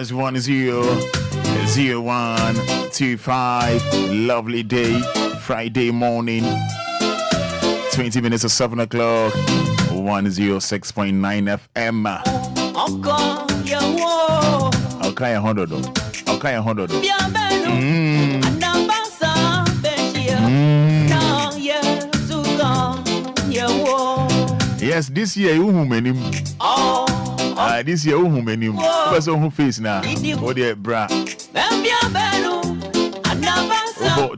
Yes, 1-0-0-1-2-5. Lovely day, Friday morning, 20 minutes of 7 o'clock. 106.9 FM. Okay, 100. Okay, 100. Yes, this year you many. This year you many. Person who face now. Oh dear, bra.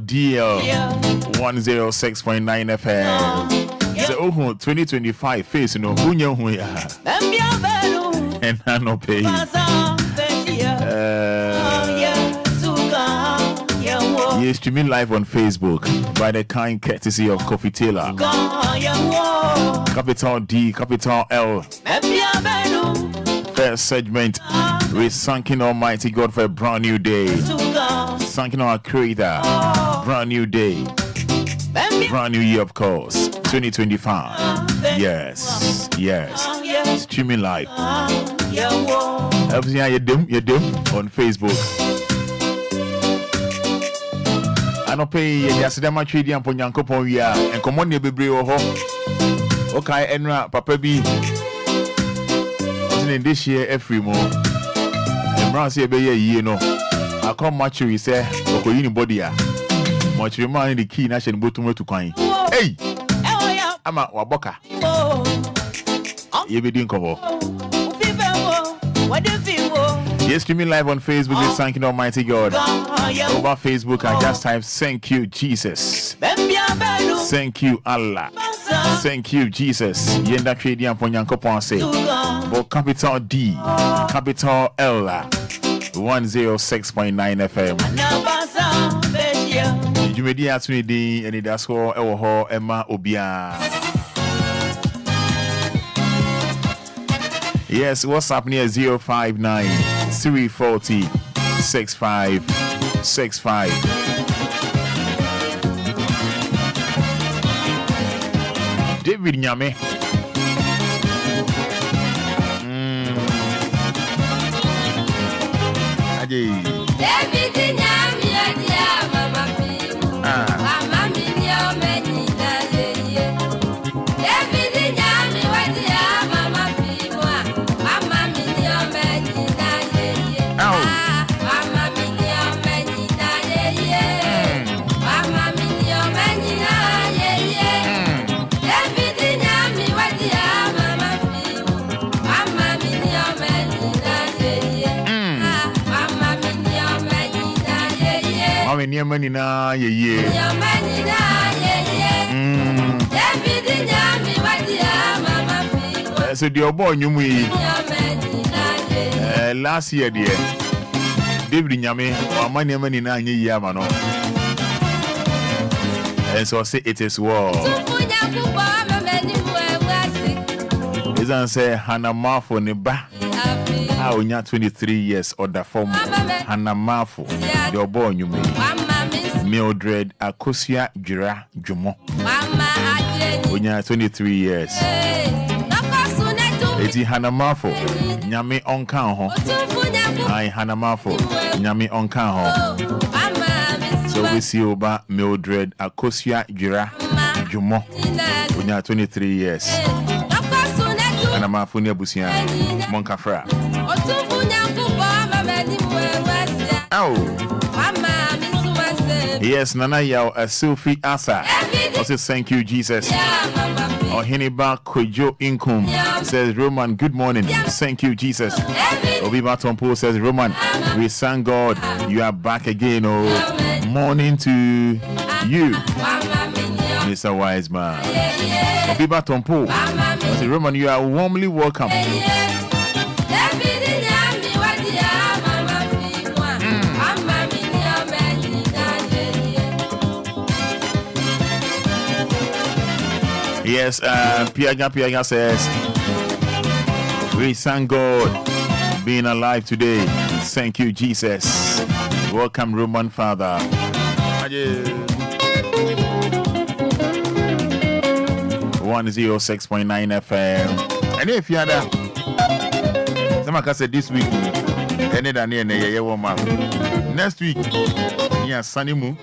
DL 106.9 FM. So 2025 face no who know who ya. And I no pay. You're streaming live on Facebook by the kind courtesy of Coffee Taylor. Capital D, capital L. First segment, we're thanking Almighty God for a brand new day. Thanking our Creator, brand new day. Brand new year, of course. 2025. Yes. Streaming live. Everything you do on Facebook. I don't pay Yasidama Trade and Ponyanko ya and common ye bebre ho. Okay, Enra, Papa B. In this year, every more. And Brown say, you know, I come match you, say, okay, anybody. Much remind the key national bottom to coin. Hey, I'm a Waboka. You be doing cover. Yes, streaming live on Facebook. Let's thank you, Almighty God. Over Facebook, I just type, thank you, Jesus. Thank you, Allah. Thank you, Jesus. Yenda Trade and Ponyanko Ponce. But capital D, capital L, 106.9 FM. You may be at me, Anidaso Wɔhɔ, Emma Obia. Yes, what's up near 059 340 6565. David Nyame. David Nyame, mama fimu. Mama minyo menina ye. David Nyame, mama fimu. Mama minyo menina ye. Mama minyo menina ye. Mama minyo menina ye. David Nyame, mama fimu. Mama minyo menina ye. Mama near money na ye. So the boy you me last year dear David Nyame or money na ye mano. And so say it is war. Isn't say Hannah Marfo neba. I only 23 years or the form Hannah Marfo. Your boy you me. Mildred Akosia Jira Jumo. When you're 23 years. It's Hannah Marfo. Nyame onkan ho. I Hannah Marfo. Nyame onkan ho. So we see over Mildred Akosia Jira Jumo. When you're 23 years. Hannah Marfo ne busia. Monkafra. Oh. Yes, Nana Yao, a Sophie Asa. Also, thank you, Jesus. Or Heniba Kojo Inkum says, Roman, good morning. Thank you, Jesus. Obiba Tompo says, Roman, we thank God you are back again. Oh, morning to you, Mr. Wiseman. Obiba Tompo says, Roman, you are warmly welcome. Yes, Piaga says, we thank God being alive today. Thank you, Jesus. Welcome, Roman Father. 106.9 FM. And if you had somebody said this week, next week, yeah, Sunny Moon.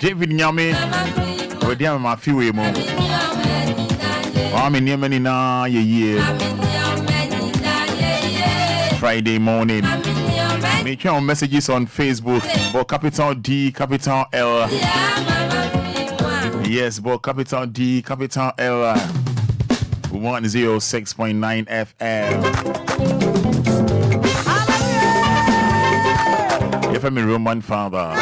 David Nyame, we dey my few way mo. I'm in Yemen na ye. Friday morning. Make your messages on Facebook, but capital D, capital L. Yes, but capital D, capital L. 106.9 FM. If I'm a Roman Fada.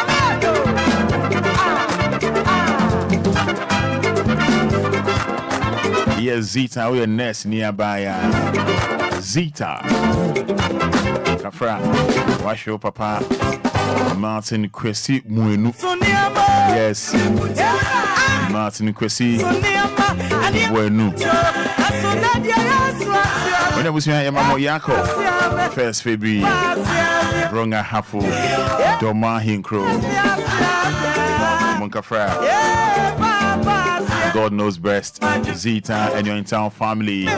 Yes, Zita, we are next nearby. Zita. Kafra. Wash your papa. Martin Kwesi Mwenu. Yes. Martin Kwesi Mwenu. When I was here, Mamo Yako. First February. Ronga Hafu. Doma Hinkro. Monkafra. God knows best. Zita and your entire family.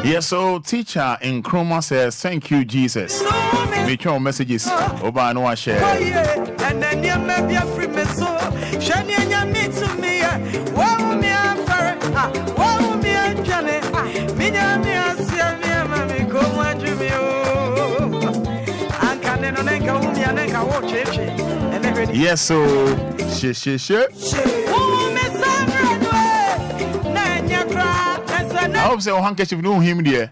Yes, so teacher in Chroma says, thank you, Jesus. Make your messages. Oba no share. And then you may be a free mess. Shani and you meet to me. Wow, me a ferret. Wow, me a Johnny. Mina me a Sammy, mammy, come on, Jimmy. And can then I go me and I watch it. Yes, so she. I hope so. Handkerchief no him there.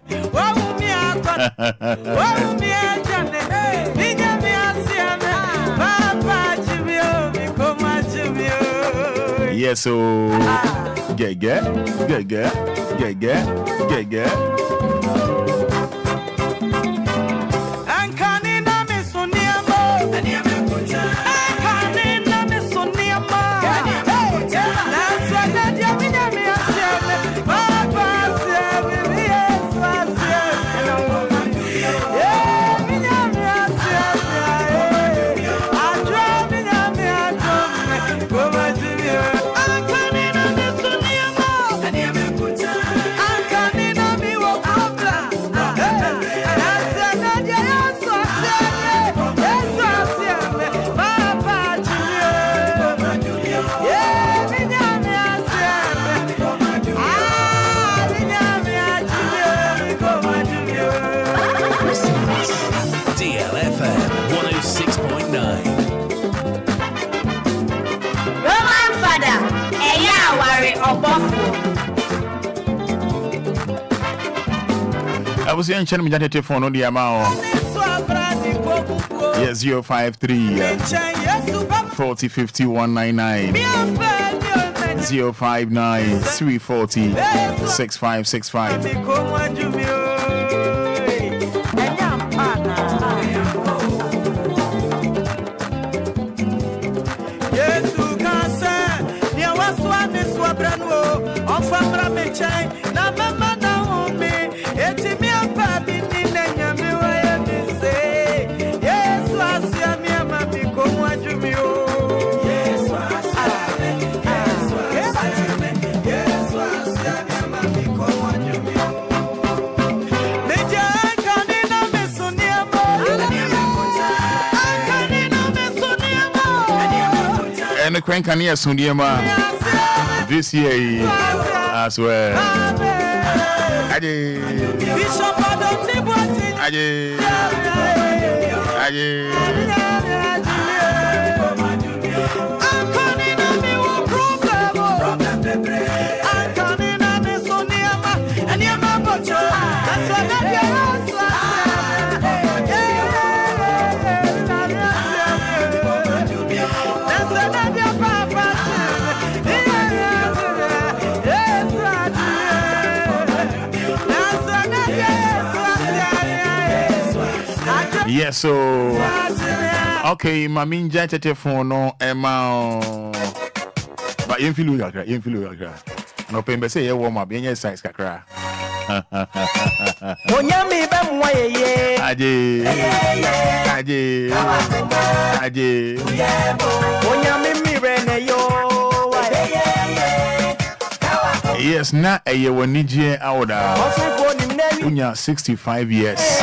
Yes, so get. DLFM 106.9. Roman Fada, Eya Wari Obofu. I was in Channel Media phone on the amount. Yes, 053 40 50 199 059 340 6565. And the crank can hear soon, this year as well. Yes, so okay, my main jet phone no Emma. But you feel you no pembe say you warm up, you size kakra. Onyami bem waye. Aje. Onyami mirene yo. Yes, na eye wanije awda. Unya 65 years.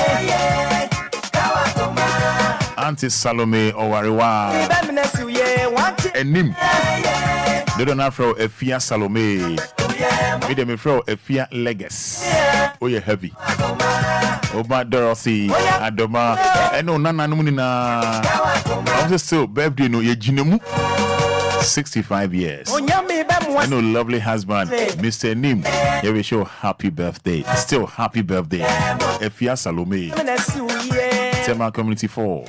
Auntie Salome Owariwa. Enim. They don't have from Efia Salome. We dem from Efia Legas. Oh, you heavy. Oba Dorothy Adoma. No nana no munina. Also still birthday no ye jinemu. 65 years. I know lovely husband, Mr. Nim. Here we show happy birthday. Still happy birthday. Efia Salome. Tema Community 4.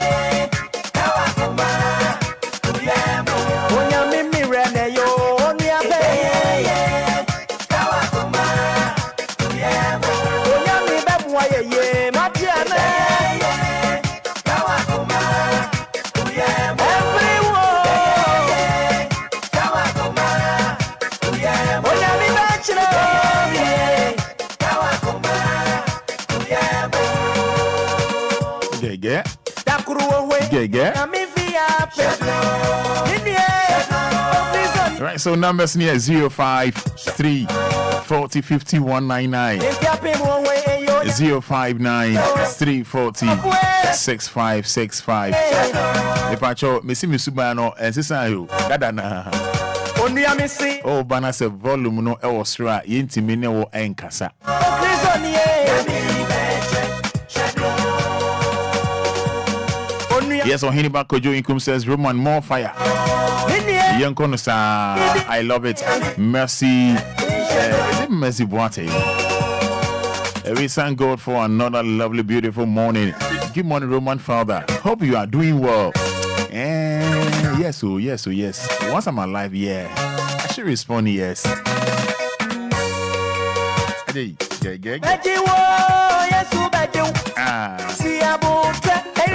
Right, so numbers near 053 40 50 199 059 340 6565. If I show Missy Misubano and Sisayo, Gadana. Oh, Banasa volume no Elstra, Yintimino and Casa. Yes, on Hiniba Kojo Income says Roman more fire. Young Konosa, I love it. Mercy. Is it Mercy Boate? We thank God for another lovely, beautiful morning. Good morning, Roman Father. Hope you are doing well. And yes. Once I'm alive, yeah. I should respond yes.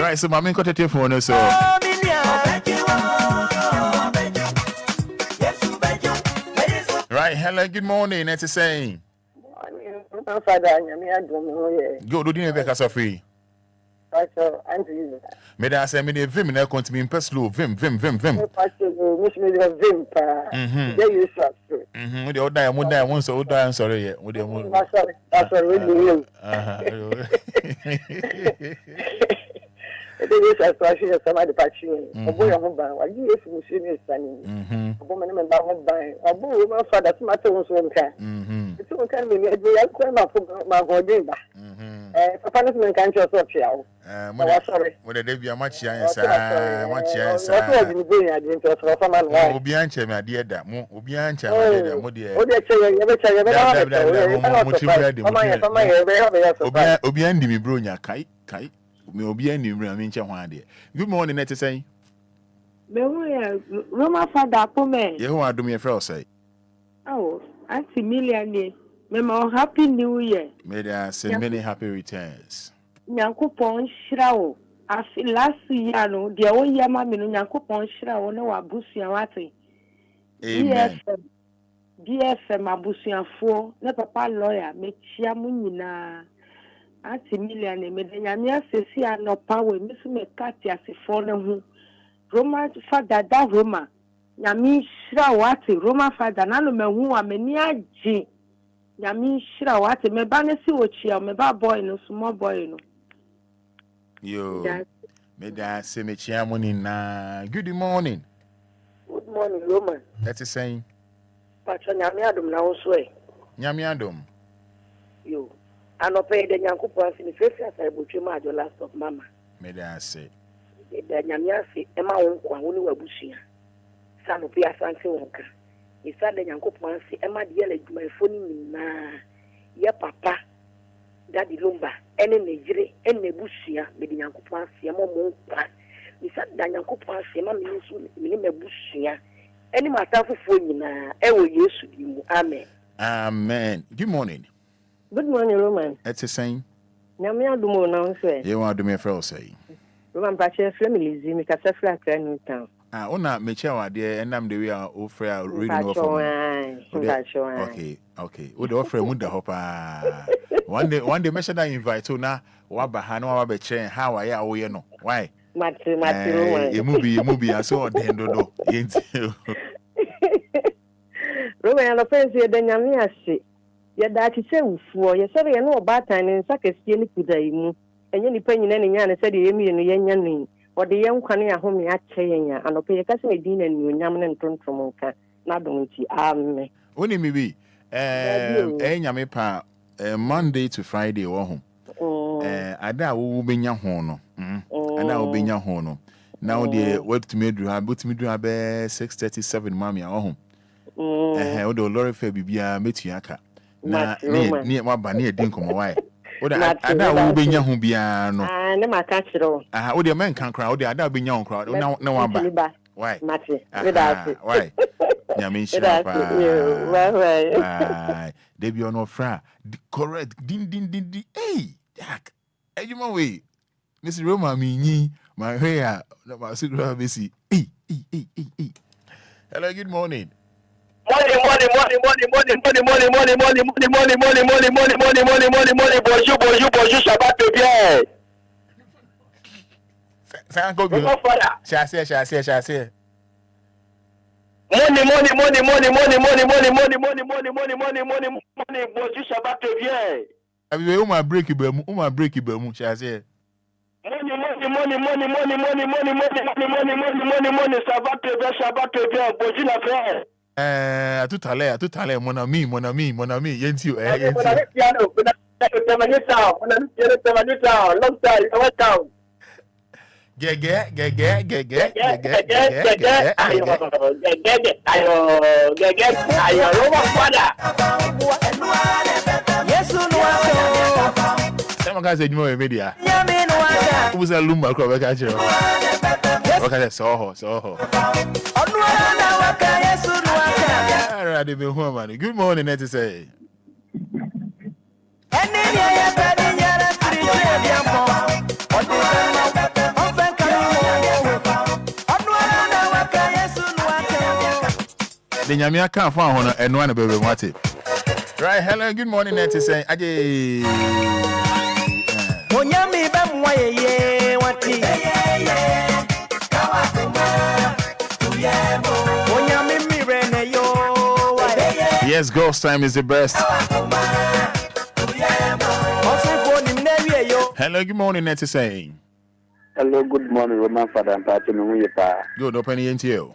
Right, so my main contact phone so. Right, hello, good morning. It's saying. Fada, go do you make us free? Me da say me dey vim na continue me slow vim. There you The other one so I'm sorry yeah. It is a question of somebody patching. A boy of a while you used to see me standing. A woman in by a boy, my father's matter was one can. It's one can be a queen of my Godinba. A punishment can't just watch out. Sorry. Would there be a much yes? Much yes. Obianche, my dear, that Obianche, my dear. Obiandi me bronya kai. Me Obia ni mmenche ho ade. Good morning net say. Me Roma Fada pome. Ye ho adom ye frɛ say. Oh, Auntie Million me mo happy new year. May there say many happy returns. Nyankopon hira wo. Afi last year no de wo yama me no Nyankopon hira wo na wabusua wate. Amen. DLFM abusuafo na papa lawyer me chia mu nyina. Ati million me de nyame asesi anopa we misu me kati asifo ne ho Roma Fada da Roma nyame hira wate Roma Fada na no mehu amani agi nyame hira wate me ba ne si ochia me ba boy no small boy no yo me da se me chia mo ni na good morning Roma that is saying pacha nyame adom na wo so e nyame adom yo anope de Nyankopon fi ni fefi asai botwe ma ajo last of mama me da say de nyame ase e ma won kwa woni wabusua sanu pe asante wonka isa de Nyankopon ase e ma de yele dwumayfo ni nyina ye papa dadi Lumba ene nejire ene busua me de Nyankopon ase e mo kwa isa de Nyankopon ase ma me nso me ni mabusua ene matafofo nyina e wo Yesu di mu amen amen. Good morning. Good morning, Roman. It's the same. Nyame adumo na nso You want to do me for say? Roman Pache family zi me kasa fra kra New Town. Ona me chewa de enam de we are offer reading for. Okay. We the offer mu da hopa. One day measure that invite to na wa ba ha na wa be che how are ya wo ye no. Why? Mate Roman. You movie aso de ndodo. Yenti. Roman no fence ye de nyame ase. Ye da ti se ufuo ye se ye no obatan ne nsa kesie ni kudai mu. Enye nipa nyina ne nya ne se de ye mienu ye nya ni. Ode ye nkwane ahome ache ye nya. Anope ye kase me din na ni onyam ne ntontom nka na dom nti amen. Oni mi bi nyame pa Monday to Friday wo ho. Ada wo benya ho no. Ada wo benya ho no. Now the web to me do have 6:37 mami a ho. O do lorry fair bibia metuaka. Na ne ma ba ne edin komo why. O da ada wo benya ho bia no. Ne maka kiro. O de men kan kra o de ada benya ho kra na wa ba. Why? Mate. Why? Nyame nhyira pa. Bye. Debi ono fra. Correct. Din. Hey, Jack. Ejuma we. Mr. Roma minyi. My hair. My sigro besi. Hey. Hello, good morning. Money. Bonjour, Shabbat bien. Ça go bien. Chassé. Money, bonjour, Shabbat bien. Abi o ma break ibemu, chassé. Money, Shabbat bien, bonjour la frère. À tout à l'heure, mon ami, yenti. Piano, long time, Some guys say MiPROMO Media. Who's a Lumba crop? I catch you. Okay, so. Good morning, net to say. The Nyamia can't find one and one baby what it. Right, hello, good morning, net to say. Aje. Onyami bam waye wati. Onyami mirene yo. Yes, ghost time is the best. Hello, good morning, net to say. Hello, good morning, Roman Fada and Patrick. Good, open the NTO.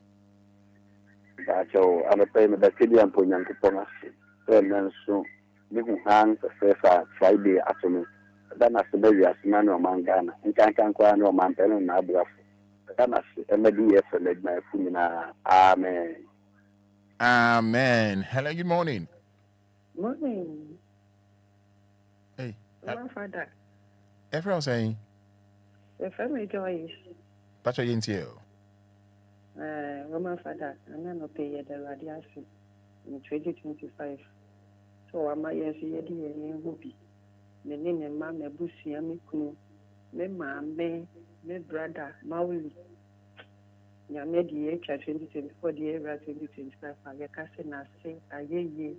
I'm a payment that city and Punyan to Thomas. Then soon, we can hang the first Friday afternoon. Then as the baby as man or man Ghana, and can't cry no man pen and Abraf. Then as MDF and let my Fumina. Amen. Hello, good morning. Morning. Hey, Fada. everyone saying, The family joys. Patrick NTO. Roman Fada, and then pay the radiation in 2025. So I might see a dear Ruby. The name and mamma Bussy and Miku, me mamma, me brother, Mauli. Ya made the age 2024, the year 2025. I can't say, I ye,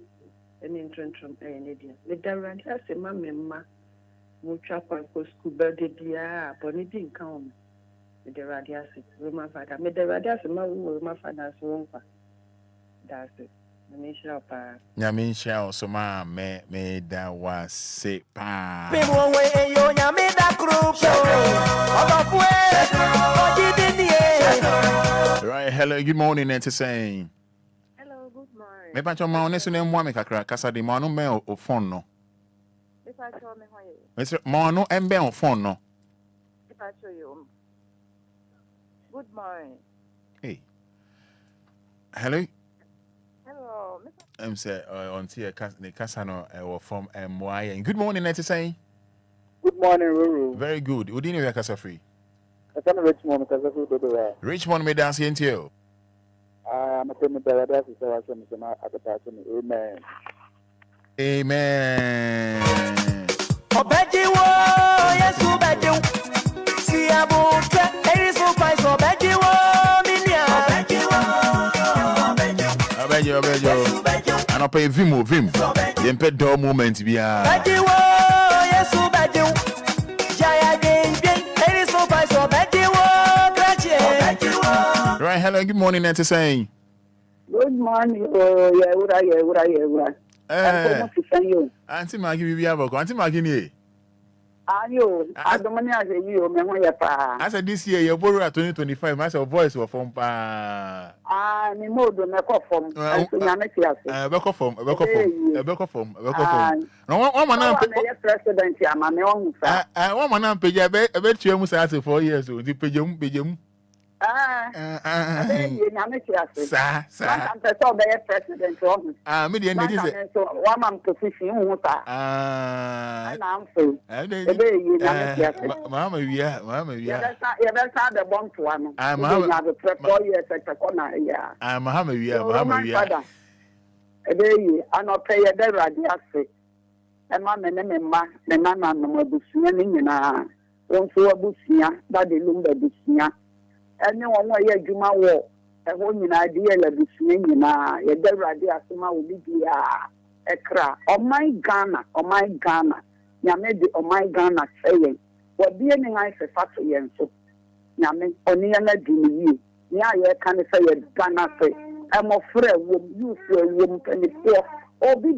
an entrance from a Canadian. The radiation, mamma, mucha school birthday, dear, but it didn't come. The radiation, Roman Fada. Me the radiation, my father's wrong. That's it. Nyame shall so ma me da was say pa. People way yo nyame da group. Right, hello, good morning, and to say. Hello, good morning. Me pa cho ma onesu ne mwa me kakra kasa de ma no me o phone no. Me pa cho me hoye. Me ma no embe o phone no. Me pa cho you. Good morning. Hey. Hello. Hello, Say on the Casano or from MY. Good morning, Nettie saying. Good morning, Ruru. Very good. Would you Casa free? I'm Richmond, because Richmond made dance into you. I'm a payment that at the person. Amen. Amen. Obeji wo And I pay Vim. You pay door moment. Right, hello, good morning, Nancy saying. Good morning. Oh, yeah. Auntie Maggie, we have a Auntie Maggie. I don't know. I said this year, your borrow at 2025, my voice was from Pa. I'm more than a cough from a becker from. No one man, president, I'm my own. I want man, pay a bet you must ask 4 years old. The pejum. Sir. I'm the president. Median, it is one man position. Mamma, yeah. That's not the bomb to one. I'm 4 years at the corner. Yeah. I'm Mamma, yeah. I not pay a better idea. And my name, the man, no busia, one for a busia, that the Lumba busia. And no one way Juma war, a woman idea of this name, a better idea, will be a cra. Oh my Ghana, Yamedi, oh my Ghana, saying, what being nice a factory and so. Yammy, only an idea. Yeah, can say a Ghana say, I'm a friend, you for a woman, and it's or be a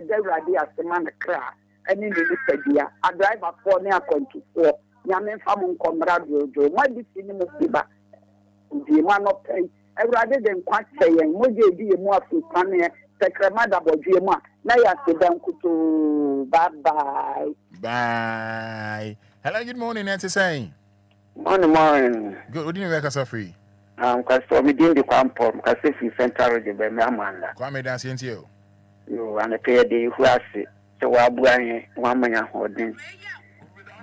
better idea, the man a cra. And in the idea, I drive up for near country for. Yamen famon comrade Joe, why did you know Siba? The man of pay, I rather than quite saying, Moje be more to Tanya, Sacramada Bojima, Naya Sedan bye. Bye. Hello, good morning, Nancy saying. Morning. Good evening, Weka free. Because for me, doing the campum, because if you sent her the Bemamanda. Kwame dancing to you. You and a pair day who has it. So I'll bring 1 million holding.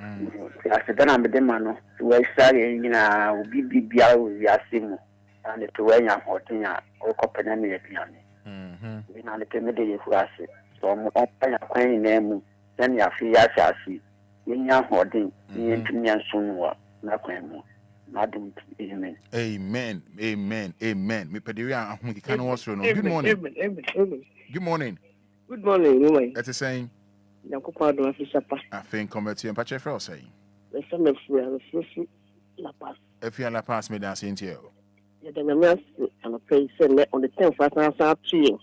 I said, I'm a demon. We're starting in a BBB, we are seeing, and the Tuania Hortina or Copenhagen. We know the Kennedy who has it. So I'm open a coin name, then you have to see. In your hoarding, the engineer soon work, not claim. Madam, amen. Me Pediria, I can also know. Good morning. Good morning. Good morning. That's the same. I think come to you and patch your friend saying. If you are la pass me dancing to you. I'm a place on the 10th of tree.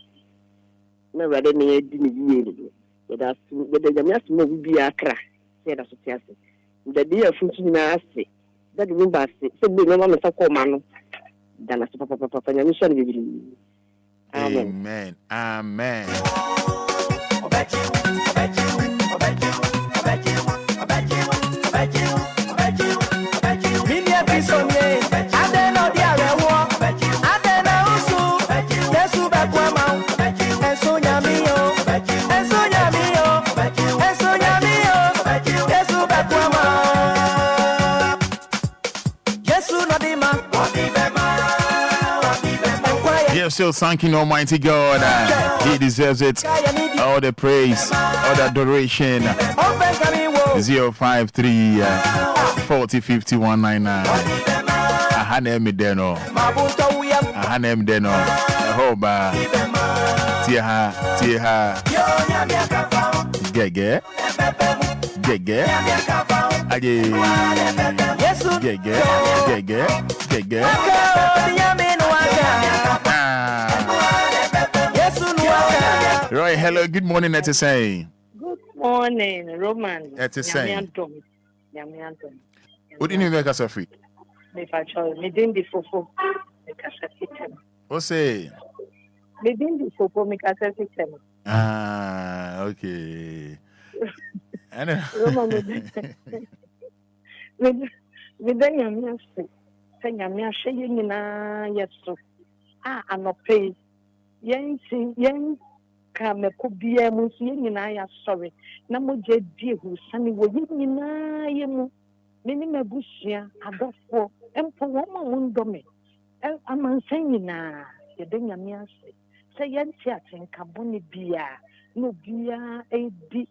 Never had any dinner. But that's the Yamas will be a crack, said as a person. The dear Funky that Lumba said, no one is a command. Then as a papa, Amen. Still thanking Almighty God. He deserves it. All the praise, all the adoration. 053 40 50 199. Ahanem deno. Ahanem deno. Hoba. Tiha. Gege. Gege. Roy, hello, good morning, Eti saying. Good morning, Roman. Eti saying. What do you make us a free? Me didn't be fofo. Make us a system. What say? Me didn't be fofo. Make us a system. Okay. Roman, me then you say, "Send me a shaying na yes so." I'm not paid. Yen kame kubia mu nyina ya sorry na mo je die hu sane wo nyina ye mu meni mabusua adofo empo wo ma wo ndome amansan nyina ye de nyame ase se yen ti atenka bone bia no bia edi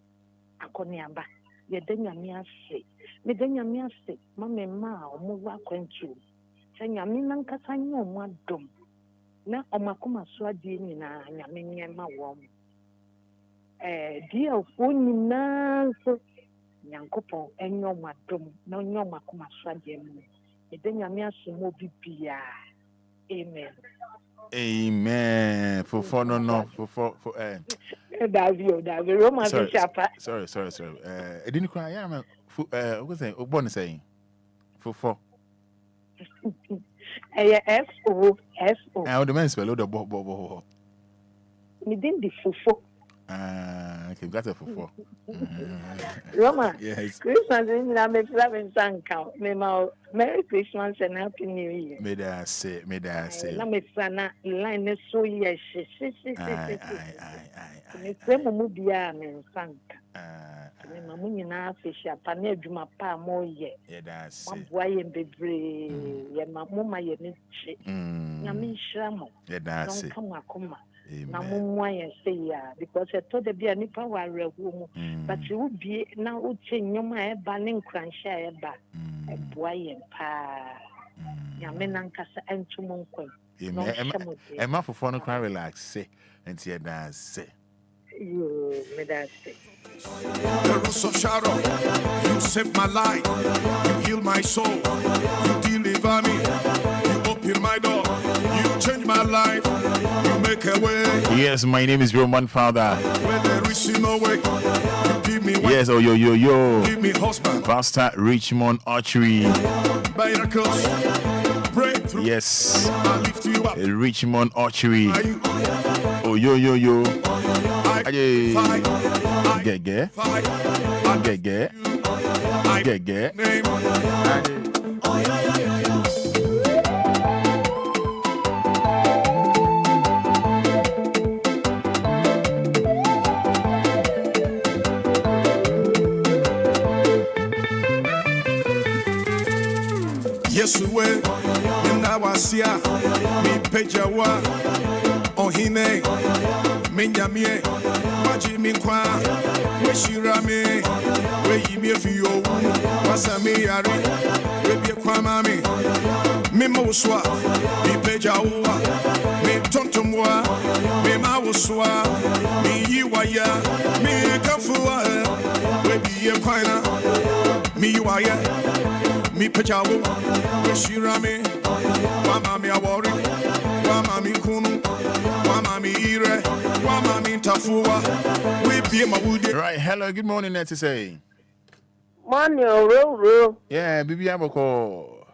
akoniaba ye de nyame ase me de nyame ase ma me ma o mo wa kwantu se nyame nankasa nyo mo adom na omakoma so ade nyina nyame nyema wo DLFM nyina so nyankopɔn enyo madom na onyo makoma so ade mu ede nyame asomo bibia amen amen for David Roma Bishapa sorry edini kwa ya ma what say ogbon say for FO the man spell the bo me din di fufo okay got a for Roma yes Christmas in na me flavin sanka me ma Merry Christmas and Happy New Year me da say na me sana line ne so ye me fremu mu bia me sanka me ma mu nyina afisha pa na adwuma pa mo ye da say maboa ye bebre ye ma mo ma ye ne chi na me nhira mo da say kama na mumwa ye say ya because I told the bia nipa wa rewo mu but you be na uche nyoma e ba ne nkransha e ba e boa ye pa ya me nankasa entumo nkwan Emma for no can relax say and see that say you me that say the rose of Sharon, you saved my life, you healed my soul, you deliver me, you open my door, you change my life, you make a way. Yes, my name is Roman Fada. Where there is no way, you give me way. Yes, yo. Give me husband. Pastor Richmond Archery. Miracles, breakthrough. Yes. I lift you up. Richmond Archery. Oh, yo. Gege. Yes, we Nawasia, mi pejawa, ohine, minyamie, waji minkwa, weshirame, weyimi efiyo, wasami yari, webi kwamami, mi moswa, mi pejawa, mi tontomwa, mi mawoswa, mi yiwaya, mi kafua, webi kwaina, mi yiwaya. Mi pejawo, weshirame, wamami awori, wamami kunu, wamami ire, wamami tafuwa, we be my woody. Right, hello, good morning, Nettie say. Morning, Ro. Yeah, Bibi Aboko.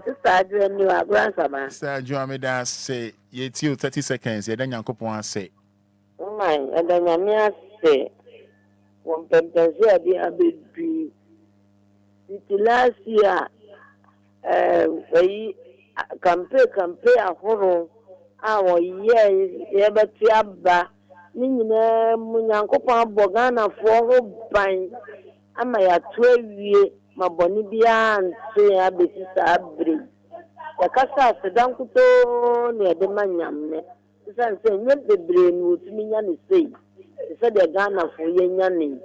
Sister Adrian, you are grandson. Sister Joameda say, ye till 30 seconds, ye then Yankopon say. Oh my, and then Yamia say, one pempazia, the baby. Last year, campaign a horror. Our year, but Yabba, Nina Munyankopa Bogana for Bine. Am I at 12 years, my Bonibia and say a basis abri. The Casa Sedankuto near the Manyam. The son saying, let the brain would mean any say. He said the Ghana for Yanni.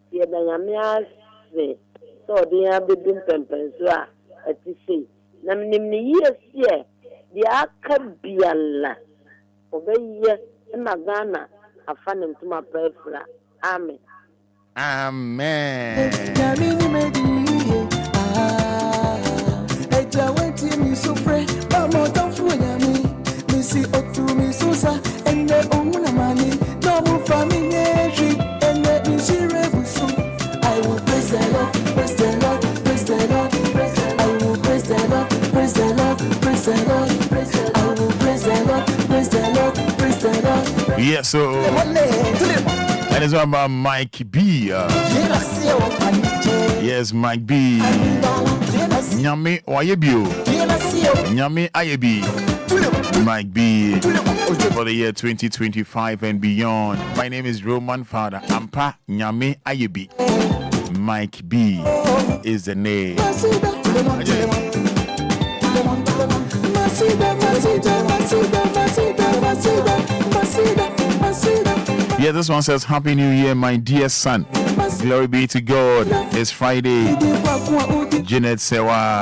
Here the Yamia say. So they have been pimping so at the sea. Namini years here, the Akabiala. Obey ye, and Magana, a fan into my prayer. Amen. Amen. I will praise the Lord, praise the Lord, praise the Lord, praise the Lord. I will praise the Lord, praise the Lord, praise the Lord, praise the Lord. I will praise the Lord, praise the Lord, praise the Lord. Yes, so that is about Mike B. Yes, Mike B. Nyame Wayebio. Nyame Ayebi. Mike B. For the year 2025 and beyond. My name is Roman Fada. Ampa Nyame Ayebi. Mike B is the name. Yeah, this one says, Happy New Year, my dear son. Glory be to God. It's Friday. Janet Sewa.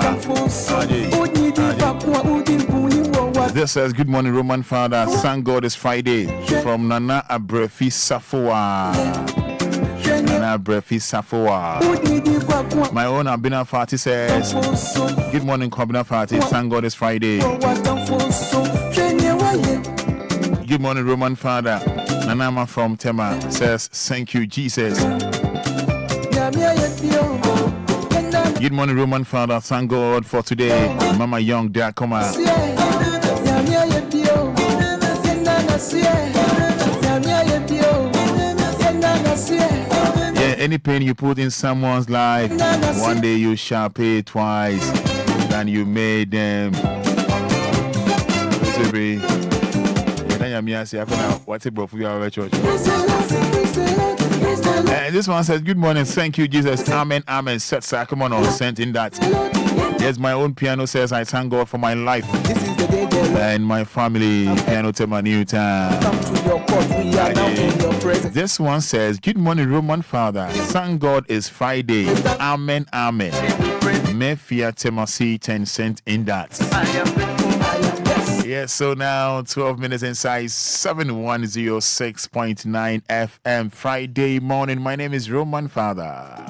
This says, good morning, Roman Father. Thank God it's Friday. From Nana Abrefi Safoa. Nana Abrefi Safoa. My own Abina Fati says, good morning, Abina Fati. Thank God it's Friday. Good morning, Roman Father. Nanama from Tema says, thank you, Jesus. Good morning, Roman Father. Thank God for today. Mama Young, Diakoma. Yeah, any pain you put in someone's life, one day you shall pay twice than you made them. What's it, bro? For your church. This one says, good morning, thank you, Jesus. Amen, amen. Set sacrament on sent in that. Yes, my own piano says, I thank God for my life and my family. Piano to my new time. This one says, good morning, Roman Father. Thank God it's Friday. Amen, amen. May fear Temasi 10 cent in that. Yes, so now 12 minutes inside 7106.9 FM Friday morning. My name is Roman Father.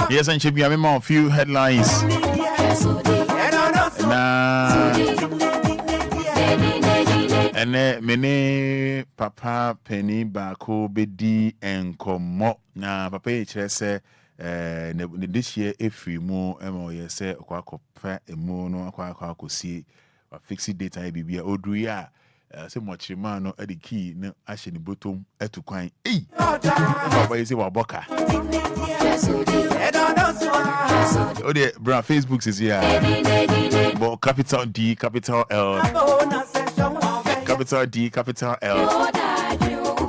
Yes, and should be a few headlines. And many papa penny bako bedi and komo na papa say this year if we more say kwako pa emo no kwako see fix data bibia odruya say much man no at the key no ashe ni bottom etu kwan papa say waboka oh the bra Facebook is here but capital D capital L capital D capital L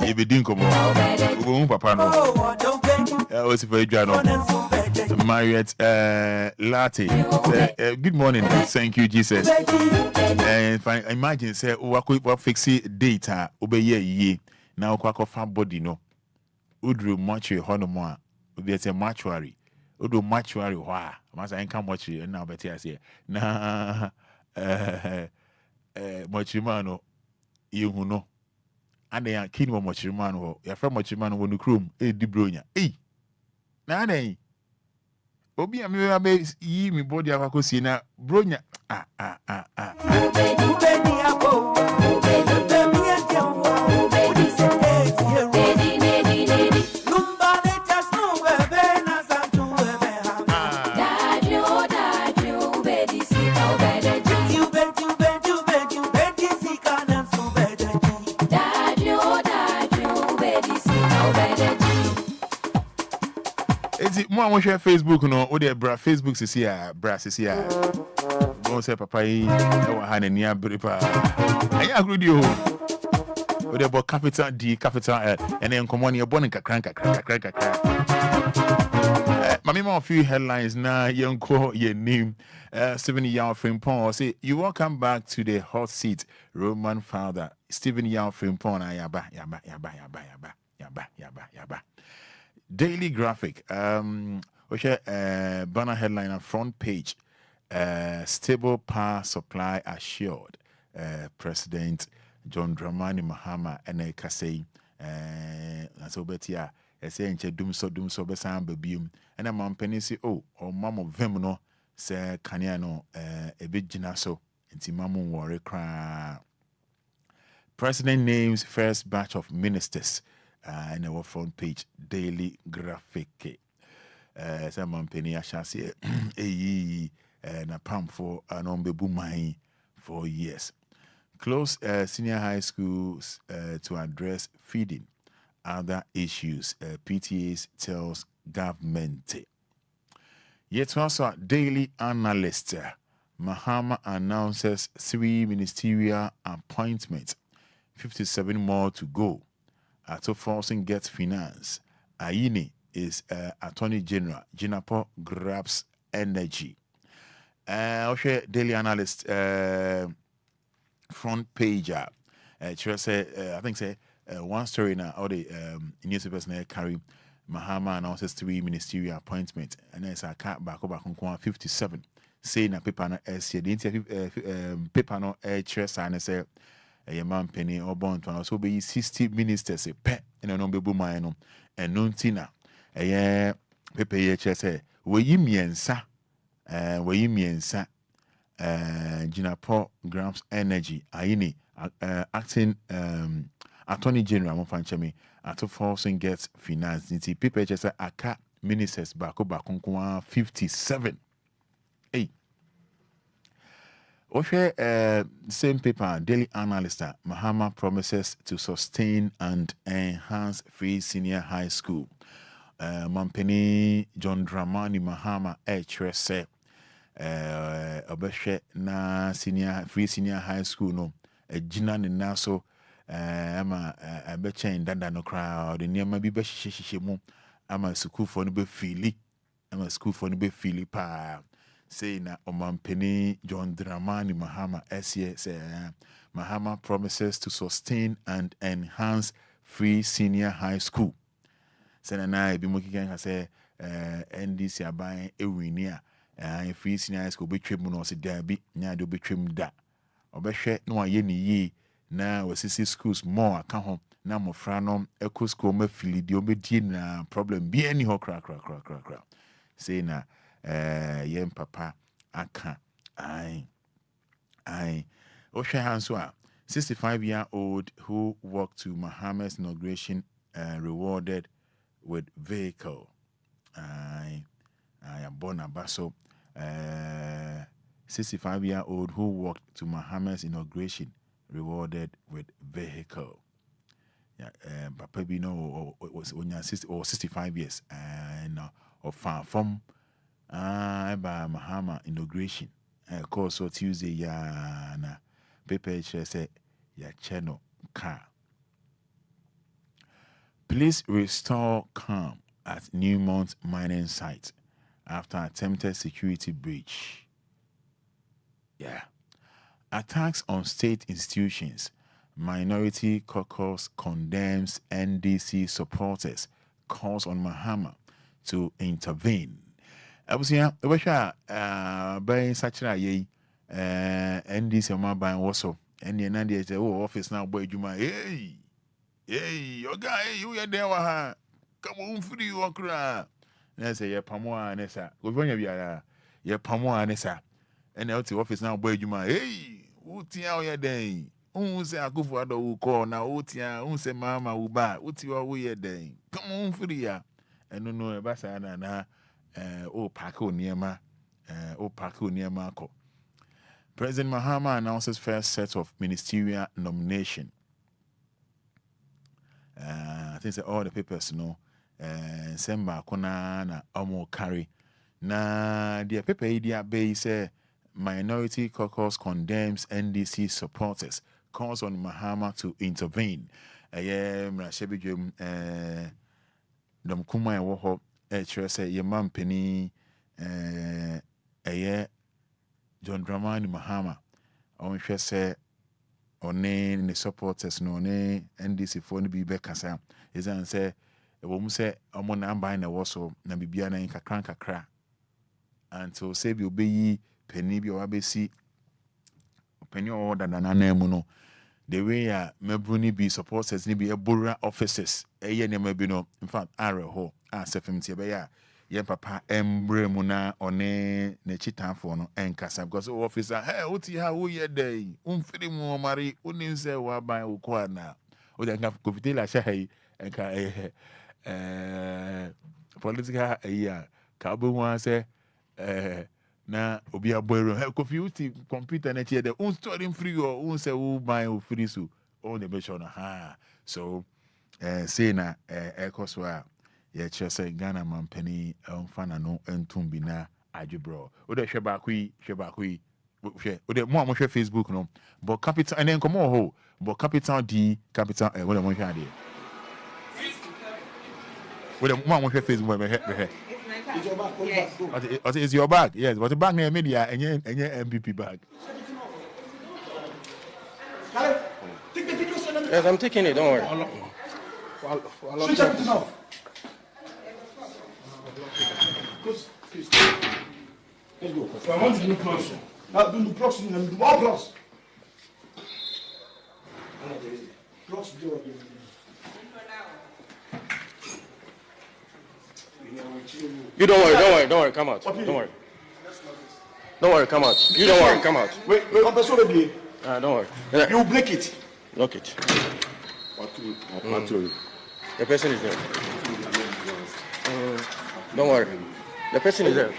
you be doing come on papa no was very jano Marriott Latte good morning thank you Jesus and imagine say what fix data obey ye now kwako fa body no udru mortuary honomo be a mortuary udu mortuary wa masa enka mortuary na obeti ase na mortuary man you know and they are kin mortuary man ho ya fra mortuary man wonu krom di bronya na dey Obia me yi mi body akako si na bronya Mo won share Facebook no o de bra Facebook is here bra is here go say papa yi e wa ha na ni abrepa ayi agrudi o de bo capital D capital L and then come on your born kakran mean, a few headlines now. Young call your name. 7 Yao Frimpong say you welcome back to the hot seat, Roman Fada. Stephen Yao Frimpong. Yaba. Daily Graphic. Banner headline on front page. Stable power supply assured. President John Dramani Mahama and Kasei. So betia. I say enche dum so besan babium. And a man penny say or mama vemono say kaniano a bit jinaso. Inti mamu worry cry. President names first batch of ministers. In our front page, Daily Graphic. Some penny I shall say, na pam for an ombebu mai for years. Close senior high schools to address feeding, other issues. PTAs tells government. Yet also Daily Analyst. Mahama announces 3 ministerial appointments, 57 more to go. Ato Forcing gets finance. Aine is Attorney General. Jinapo grabs energy. Daily Analyst front page. I think say one story now. All the newspapers now carry Mahama announces 3 ministerial appointments, and then it's a cat back over 57. Say na paper no essay. The interview paper no stress and say. A man penny or bond to also be 60 ministers a pet in a number boom and non tina. A year pepe say, were you miensa? Jinapo grams energy. Aini acting Attorney General Mofanchemi at forcing gets finance. Niti pepe say aka ministers back 57. Hey. Same paper, Daily Analyst, Mahama promises to sustain and enhance free senior high school. Mampeni John Dramani Mahama say obeshe na free senior high school no jina ni naso ama abeche ndanda no crowd ni ama bi behyehyehye mu ama school for no be fili pa. Say na Omampeni John Dramani Mahama say Mahama promises to sustain and enhance free senior high school. Say na bi mukikan say NDC aban ewinia free senior high school betwem no se dabi nya do betwem da. Obehwe no aye ni yi na wasisi schools more aka ho na mofra no eco school ma fili di obedi na problem bi ani ho kra. Say na yem papa aka I Osha Hanswa 65-year-old who walked to Mahama's inauguration rewarded with vehicle. I am born Abaso 65-year-old who walked to Mahama's inauguration rewarded with vehicle. Papa Bino was when you're 65 years and or far from by Mahama inauguration. Course so Tuesday na paper say ya channel car. Police restore calm at Newmont mining site after attempted security breach. Attacks on state institutions. Minority caucus condemns NDC supporters, calls on Mahama to intervene. Abusia, by such a NDC Maban also, and the Nandi office now boy Juma. Hey, your guy, you are there. Come on, free you cry. Nessa, your Pamoa Nessa. Go on your Pamoa Nessa. And out the office now boy Juma. Hey, Utia your day. Say I go for other who call now. Utia, say Mama Uba. Utia, we are day. Come on, free ya. And no, Bassana na. Pako Niema ko. President Mahama announces first set of ministerial nomination. I think all the papers Semba Kona na Omo carry. Na the paper idea bay say minority caucus condemns NDC supporters, calls on Mahama to intervene. Mrashebijum Domkuma Wɔhɔ ɛkyerɛ sɛ yɛ man pani ɛyɛ John Dramani Mahama ɔnhwɛ sɛ ɔne ne supporters no ne NDC for no bi bɛkasa ɛsiane sɛ ɛwɔ mu sɛ ɔmo na amban na ɛwɔ so na bibia na nkakra until sɛ bi obɛyi pani bi ɔwabɛsi pani ɔwɔ dadanana mu no the way a mɛburu ni bi supporters ni bi ɛbora offices ɛyɛ nneɛma bi no in fact arɛhɔ a sɛfim tie bɛyɛ a yɛn papa ɛmbrɛ mu na ɔne n'akyitanfoɔ no ɛnkasa because officer hey woti ha woyɛ dɛ womfiri mu ɔmare wonim sɛ waban wokɔ ana wode nka kofitela hyɛ ha yi nka political ayi a ka wobɛhu a sɛ na obi aboyro kofi uti computer na tie de un story free or un say wo buy o free so all the mission ha so say na ekoso a ye kire say Ghana man pani fana no entum bi na adwebro o de hwe ba ko yi hwe o de mo hwe Facebook no but capital and then come on ho but capital D capital what mo hwe ade o de mo hwe Facebook be hwe It's your bag. Yes. It's your bag. Yes, but the bag near media and your MPP bag. Take the video. Yes, I'm taking it. Don't worry. Switch up now. Let's go. I want to do plus. Now do the plus and do more plus. Plus do again. You don't worry, come out. Don't worry, come out. You don't worry, come out. Wait, don't worry. You break it. Lock it. The person is there. Don't worry. The person is there.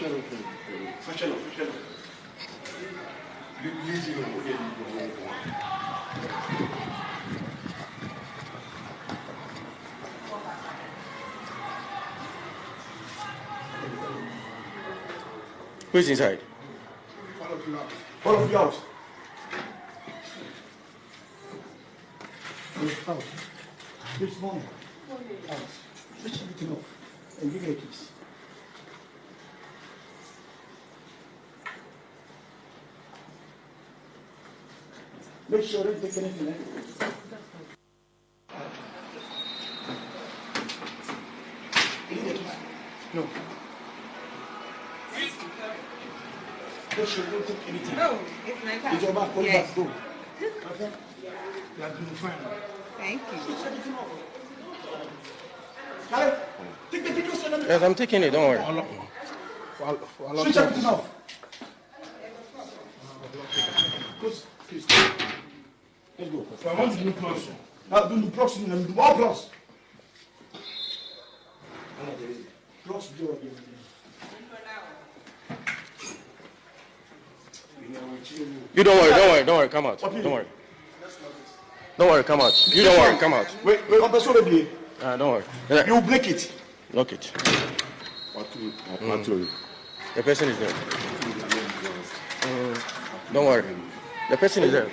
Who is inside? All of you out. Out. This morning. Out. Switch everything off. And give me a kiss. Make sure you don't take anything. No. Make sure you don't take anything. No, it's my car. It's your back. Hold Yes. back. Go. Okay? You are doing fine. Thank you. Switch everything off. Got it? Take the video. Send them. Yes, I'm taking it. Don't worry. Switch everything off. Close. Please. Let's go. I want to do plus. Now do the plus and do more plus. Plus do again. You don't worry, come out. Don't worry, come out. You don't worry, come out. Wait, on the solo be. Don't worry. You break it. Lock it. The person is there. Don't worry. The person is there.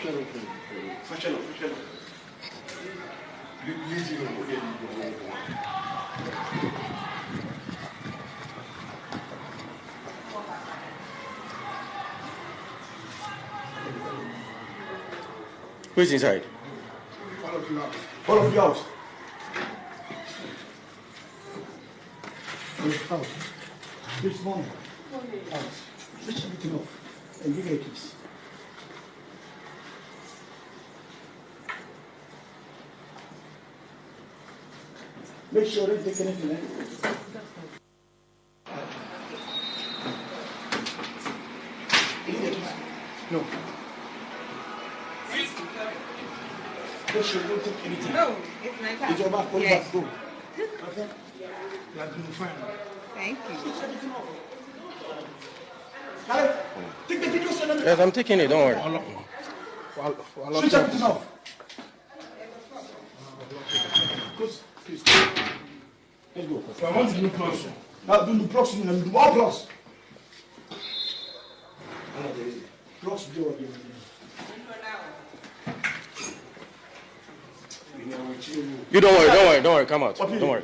Who is inside? All of you out. Out. This morning. Out. Switch everything off. And give me a kiss. Make sure you don't take anything. No. Make sure you don't take anything. No, it's my car. It's your back. Hold Yes. back. Go. Okay? You are doing fine. Thank you. Switch everything off. Got it? Take the video. Send them. Yes, I'm taking it. Don't worry. Switch everything off. Close. Please. Let's go. I want to do plus. Now do the plus and do more plus. Plus do again. You don't worry, come out. Don't worry.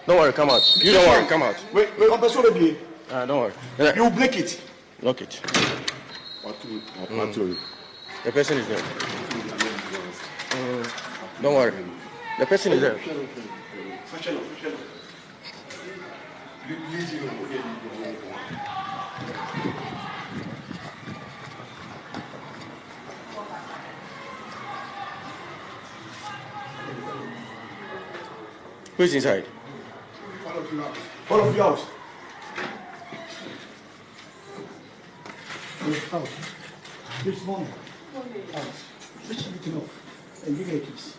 Don't worry, come out. You don't worry, come out. Wait, I'm sorry. Don't worry. You break it. Lock it. What to The person is there. Don't worry. The person is there. Who is inside? All of you out. Out. This morning. Out. Switch everything off. And give me a kiss.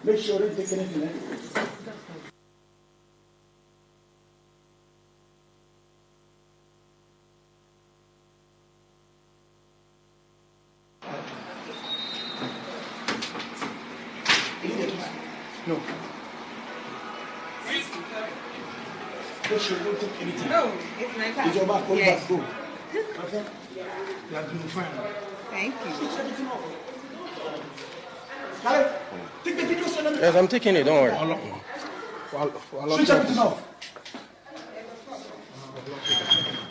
Make sure you don't take anything. No. Make sure you don't take anything. No, it's my car. It's your back. Hold Yes. back. Go. Okay? You are doing fine. Thank you. Switch everything off. Khaled, take the video. Send them. Yes, I'm taking it. Don't worry. Switch everything off.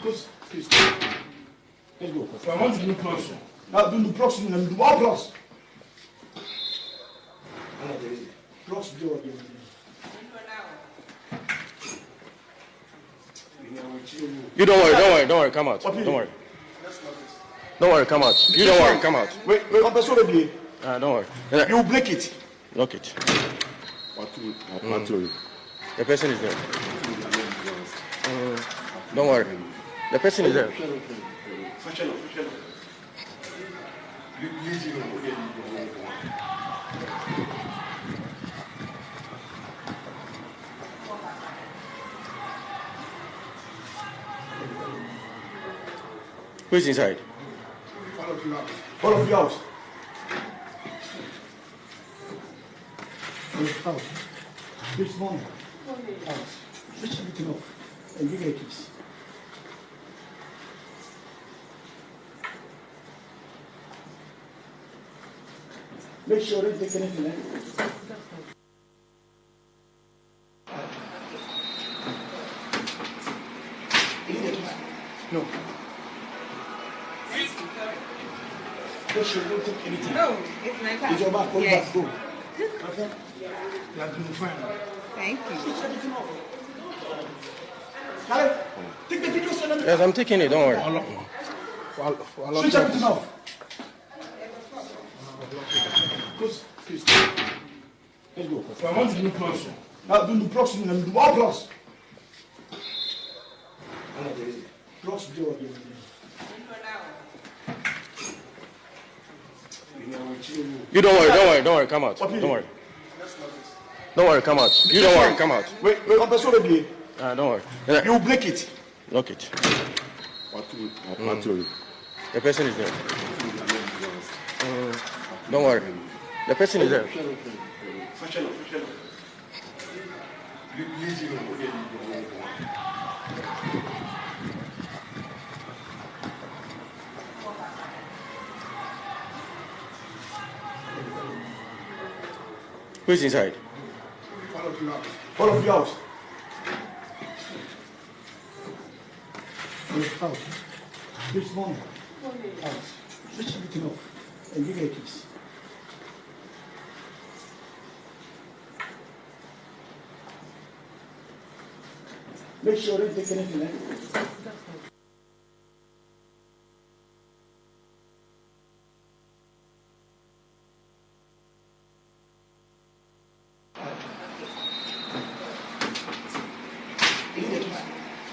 Close. Please. Let's go. I want to do plus. Now do the plus and do all plus. Plus do again. You don't worry, come out. Don't worry. Don't worry, come out. You don't worry, come out. Wait, I'm sorry. Don't worry. You break it. Lock it. What to The person is there. Don't worry. The person is there. Who is inside? All of you out. Out. This morning. Out. Switch everything off. And give me a kiss. Make sure you don't take anything. No. Make sure you don't take anything. No, it's my car. It's your back. Hold Yes. back. Go. Okay? You are doing fine. Thank you. Switch everything off. Khaled, take the video. Send them. Yes, I'm taking it. Don't worry. Switch everything off. Close. Please. Let's go. I want to do plus. Now do the plus and do all plus. Plus do again. You don't worry, come out. Don't worry. Don't worry, come out. You don't worry, come out. Wait, I'm sorry. Don't worry. You break it. Lock it. What to The person is there. Don't worry. The person is there. Who is inside? All of you out. Out. This morning. Out. Switch everything off. And give me a kiss. Make sure you don't take anything.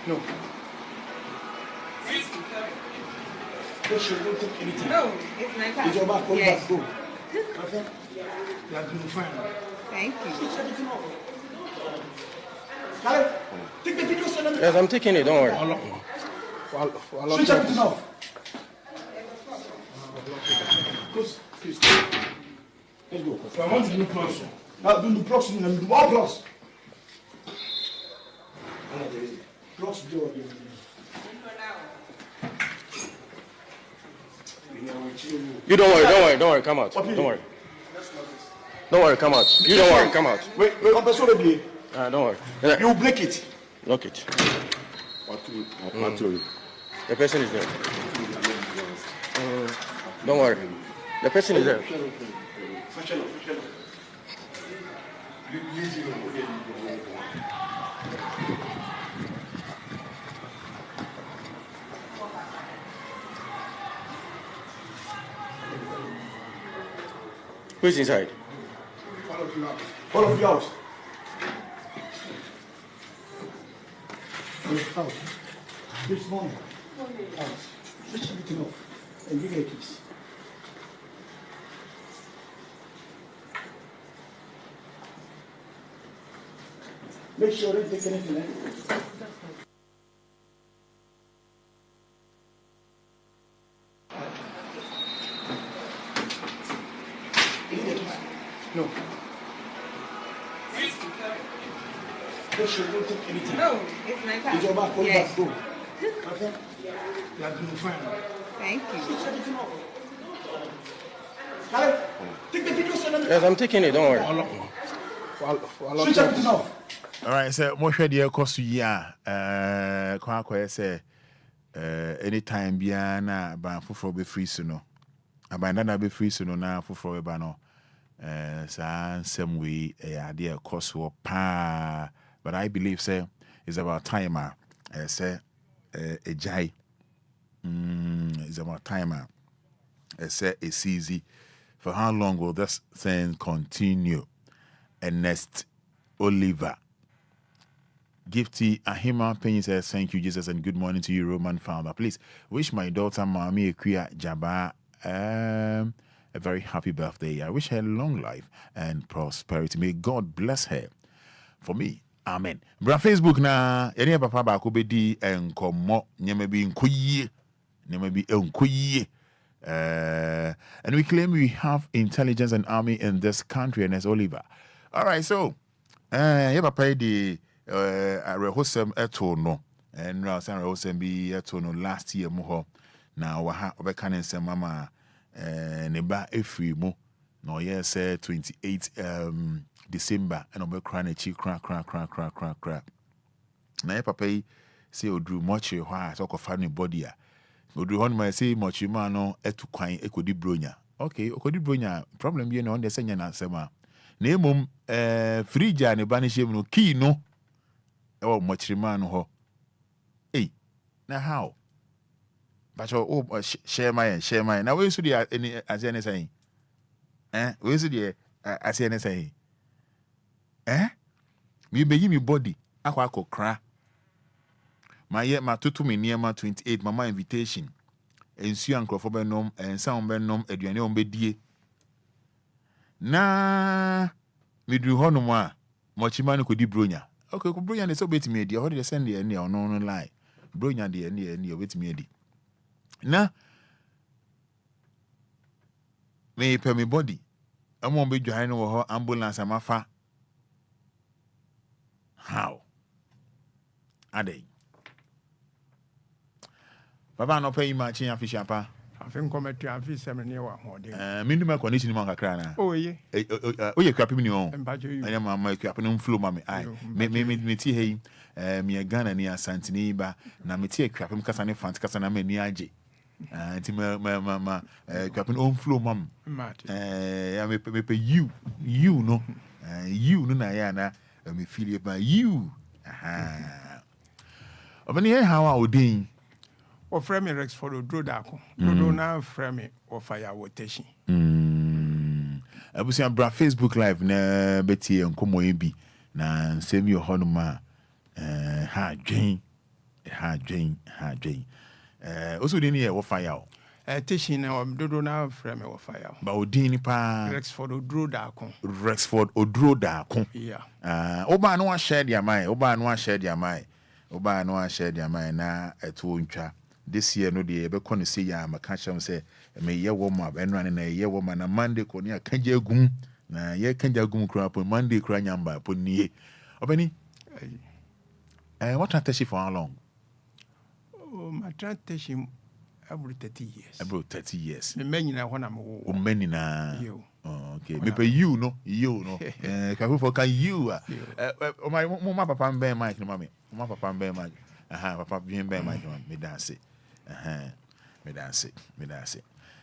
No. Make sure you don't take anything. No, it's my car. It's your back. Hold Yes. back. Go. Okay? You are doing fine. Thank you. Switch everything off. Khaled, take the video. Send them. Yes, I'm taking it. Don't worry. Switch everything off. Close. Please. Let's go. I want to do plus. Now do the plus and do all plus. Plus do again. You don't worry, come out. Don't worry. Don't worry, come out. You don't worry, come out. Wait, don't worry. You break it. Lock it. The person is there. Don't worry. The person is there. Who is inside? All of you out. Out. This one. Out. Switch everything off. And give me a kiss. Make sure you take anything. No. Make sure you don't take anything. No, it's my car. It's your back. Hold Yes. back. Go. Okay? You are doing fine. Thank you. Switch everything off. Caleb, take the video. Yes, I'm taking it. Don't worry. Switch everything off. All right, so more share the cost ya. Kwa say anytime biana ban fufro be free suno. Abandana be free suno na fufro be bano. Some way idea cost war pa. But I believe say it's about time. Say a jai. It's about time. Say it's easy. For how long will this thing continue? Ernest Oliver. Gifty Ahima Penny says, thank you, Jesus, and good morning to you, Roman Father. Please wish my daughter, Mami Equia Jaba, a very happy birthday. I wish her long life and prosperity. May God bless her. For me, amen. Bra Facebook na, any papa ba ko bedi enkomo, nyemebi nkoyie, nyemebi enkoyie. And we claim we have intelligence and army in this country, and as Oliver. All right, so, papa di rehosem eto no and rasan rehosem bi eto no last year mo na waha obeka ne nsem mama ne ba efri mu no yes 28 December and obekra na chi kra na papa yi say odru mochi ho a so kofa ne body a odru ho no say mochi ma no etu kwan ekodi bronya okay okodi bronya problem bi na on de senya na nsema na emom fridge a ne ba ne hye mu no key no oh, much man ho. Hey, now how? But share my. Now where should you any as any saying? Where should you as any saying? Me be me body. Aqua cra. My yet my tutu me near my 28 mama invitation. And see uncle for benom and sound benom eduane on bedie. Na me do honoma. Much man could di bronya. Okay, Bronya is so bit me, dear. How did you send the end? No lie. Bronya, the end, with me. Now, may pay me body. I won't be behind her ambulance. I'm a fa. How? Are they? Papa, no pay much in a fish apa. I think come to a fish seminary. Minimum condition in Mancacrana. Oh, yeah. Oh, you're crapping me on. I am my crapping flow, mammy. I me tea, me a gun near Santiniba, na me tea crapping Cassani Fans Cassana Meniaji. Mamma, crapping on flow, mum. I may pay you know, you, Nayana, and me feel it by you. Aha. Of any how I would deem. Or frame Rex for the Drodako. Dodo now frame or fire rotation. I was on Facebook Live na Betty and Como Ebi na same your honoma hard drain. Also didn't hear what fire. Teaching or Dodo now frame or fire. But Odini pa Rex for the Drodako. Rexford Odrodako. Yeah. Oba no one shared your mind. Oba no one shared your mind. Oba no one shared your mind na at Wuncha. This year, no, the Becon say, ya, my catch say, may ye warm up and run in a year woman a Monday, Konya, Kanja Gum, na ye Kanja Gum crap on Monday, crying by Pony. Obany, what I tell you for how long? Oh, my transportation About 30 years. About 30 years. Me many na wana mo. O many na. You. Okay. Me pe you no. Can for can you? My papa mbe mic no mami. My papa mbe mic. Papa bien mbe mic me dance. Me dance.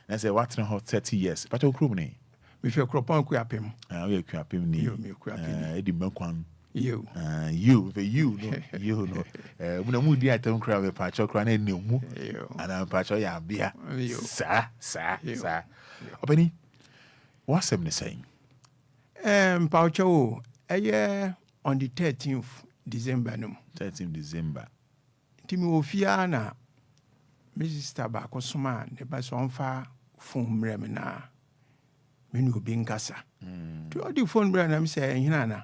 Na say what na 30 years. But o krum ni. Me fe kropon ku apem. We ku apem ni. You me ku apem. Edi mankwan. You for you no when mu di atam kra be pacho kra na nemu ana pacho ya bia sa obani what's him saying pacho on the 13th December no 13th December timi ofia na Mrs. Tabako soma ne ba so onfa phone mrem na me no bi nkasa to odi phone mrem na me say hina na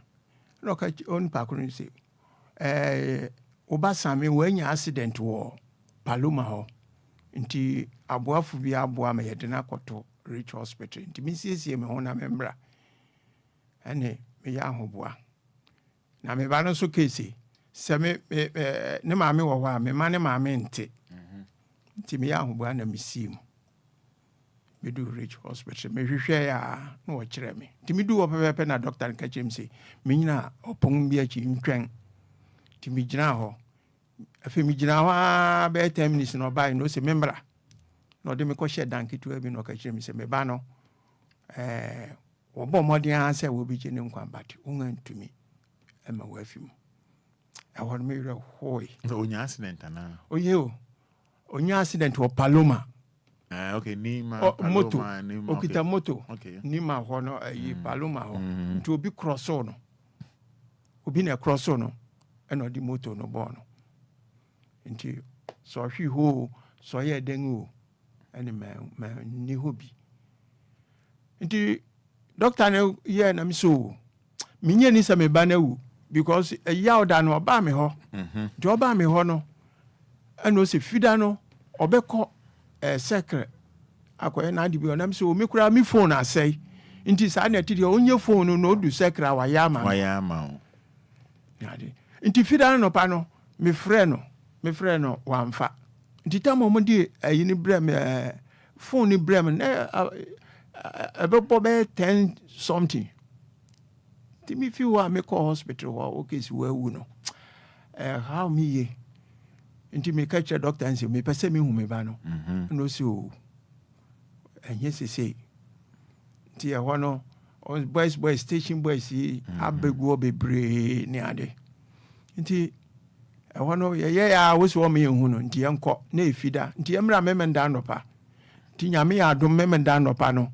Loka on pakuni say Obasame wanya accident wo Paloma ho nti aboafu bi aboa ma yede na koto Rich Hospital nti mi siesie me ho na membra ene me ya hoboa na me ba no so case se me ne maame wo ho a me ma ne maame nte nti me ya hoboa na me sim me do Rich Hospital me hwehwe ya na wo kire me nti me do wo pepepe na doctor nka chem say me nyina opon bi achi ntwen nti me gina ho afi me gina ho be 10 minutes no buy no say membra no de me ko share danki to abi no ka chere me say me ba no wo bo modin an say wo bi gine nkwan bat ungan tumi e ma wa afi mu e won me re hoy onya accident ana onya accident wo Paloma. Okay, Nima moto Nima, okita moto okay. Nima ho no Paloma ho nti obi cross no obi na cross no e no di moto no bo no nti so hwi ho so ye den o ene ma ni hobi nti doctor na ye na mi so minye ni se me ba na wu because ya oda no ba me ho nti oba me ho no eno se fida no obekọ secret akoye na adi bi onam so me kura mi phone asai nti sa na tidi onye phone no du secret wa ya ma nti fida no pa no me frɛ no wamfa nti tamo mo di ayini brem phone ni brem na abebo be 10 something ti mi fi wa me call hospital wa okay si wa wu no how me ye nti me catch a doctor and say me pese me hu me ba no no so enye sese nti e ho no boys station boys abegu obebre ni ade nti e ho no ye ya wo so me hu no nti enko na efida nti emra me menda nopa nti nyame ya adom me menda nopa no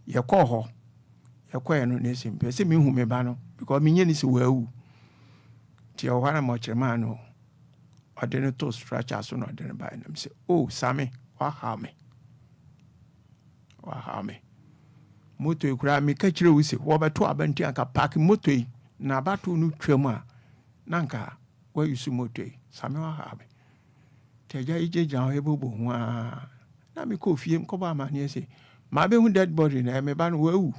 ye kɔ ho ye kɔ no na sim pese me hu me ba no because me nye ni se wa wu nti e ho na mo kyerema no I didn't to stretch as soon as I didn't buy them. Say, oh, Sammy, what harm me? Moto you cry me catch you say, what about 2 abenti anka park moto na batu no trema nanka where you see moto Sammy what harm me? Teja ije jan ebobo wa na me ko fie ko ba ma ne say, ma be hu dead body na me ba no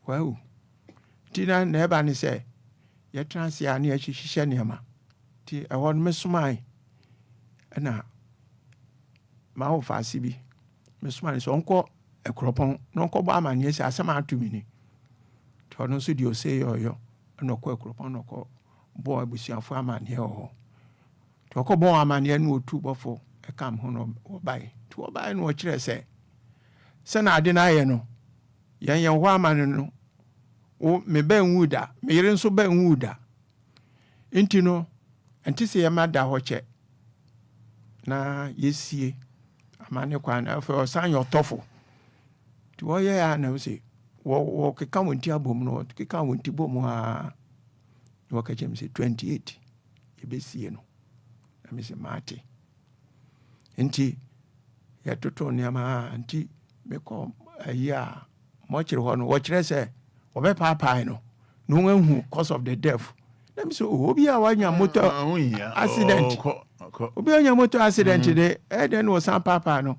wow. Tina na ba ni say, ye trans ya ne ahihye ne ma. I want Miss Mai and my old Fasibi. Miss Mai is uncle a cropon, no cobama, yes, as a man to me. Torno Sudio say, or yo, no quack cropon, no call boy with your farmer here. To a cobon, a man, yen would 2 buffalo, a come home or buy. To a buy and watch, I say. Sen I deny no. Yan woman, no. Oh, me ben wooda, me ren so ben wooda. Intino. Enti se ya mada hoche na yesie amane kwa na for san your tofo ti wo ye ya na se wo keka wonti abom no keka wonti bom ha wo ka chem se 28 ye besie no na me se mate enti ya toto ne ma enti me ko ya mo kire ho no wo kire se wo be papa no no hu cause of the death. Let me say, Obia wanya motor accident. Obia wanya motor accident today. Then was some papa no.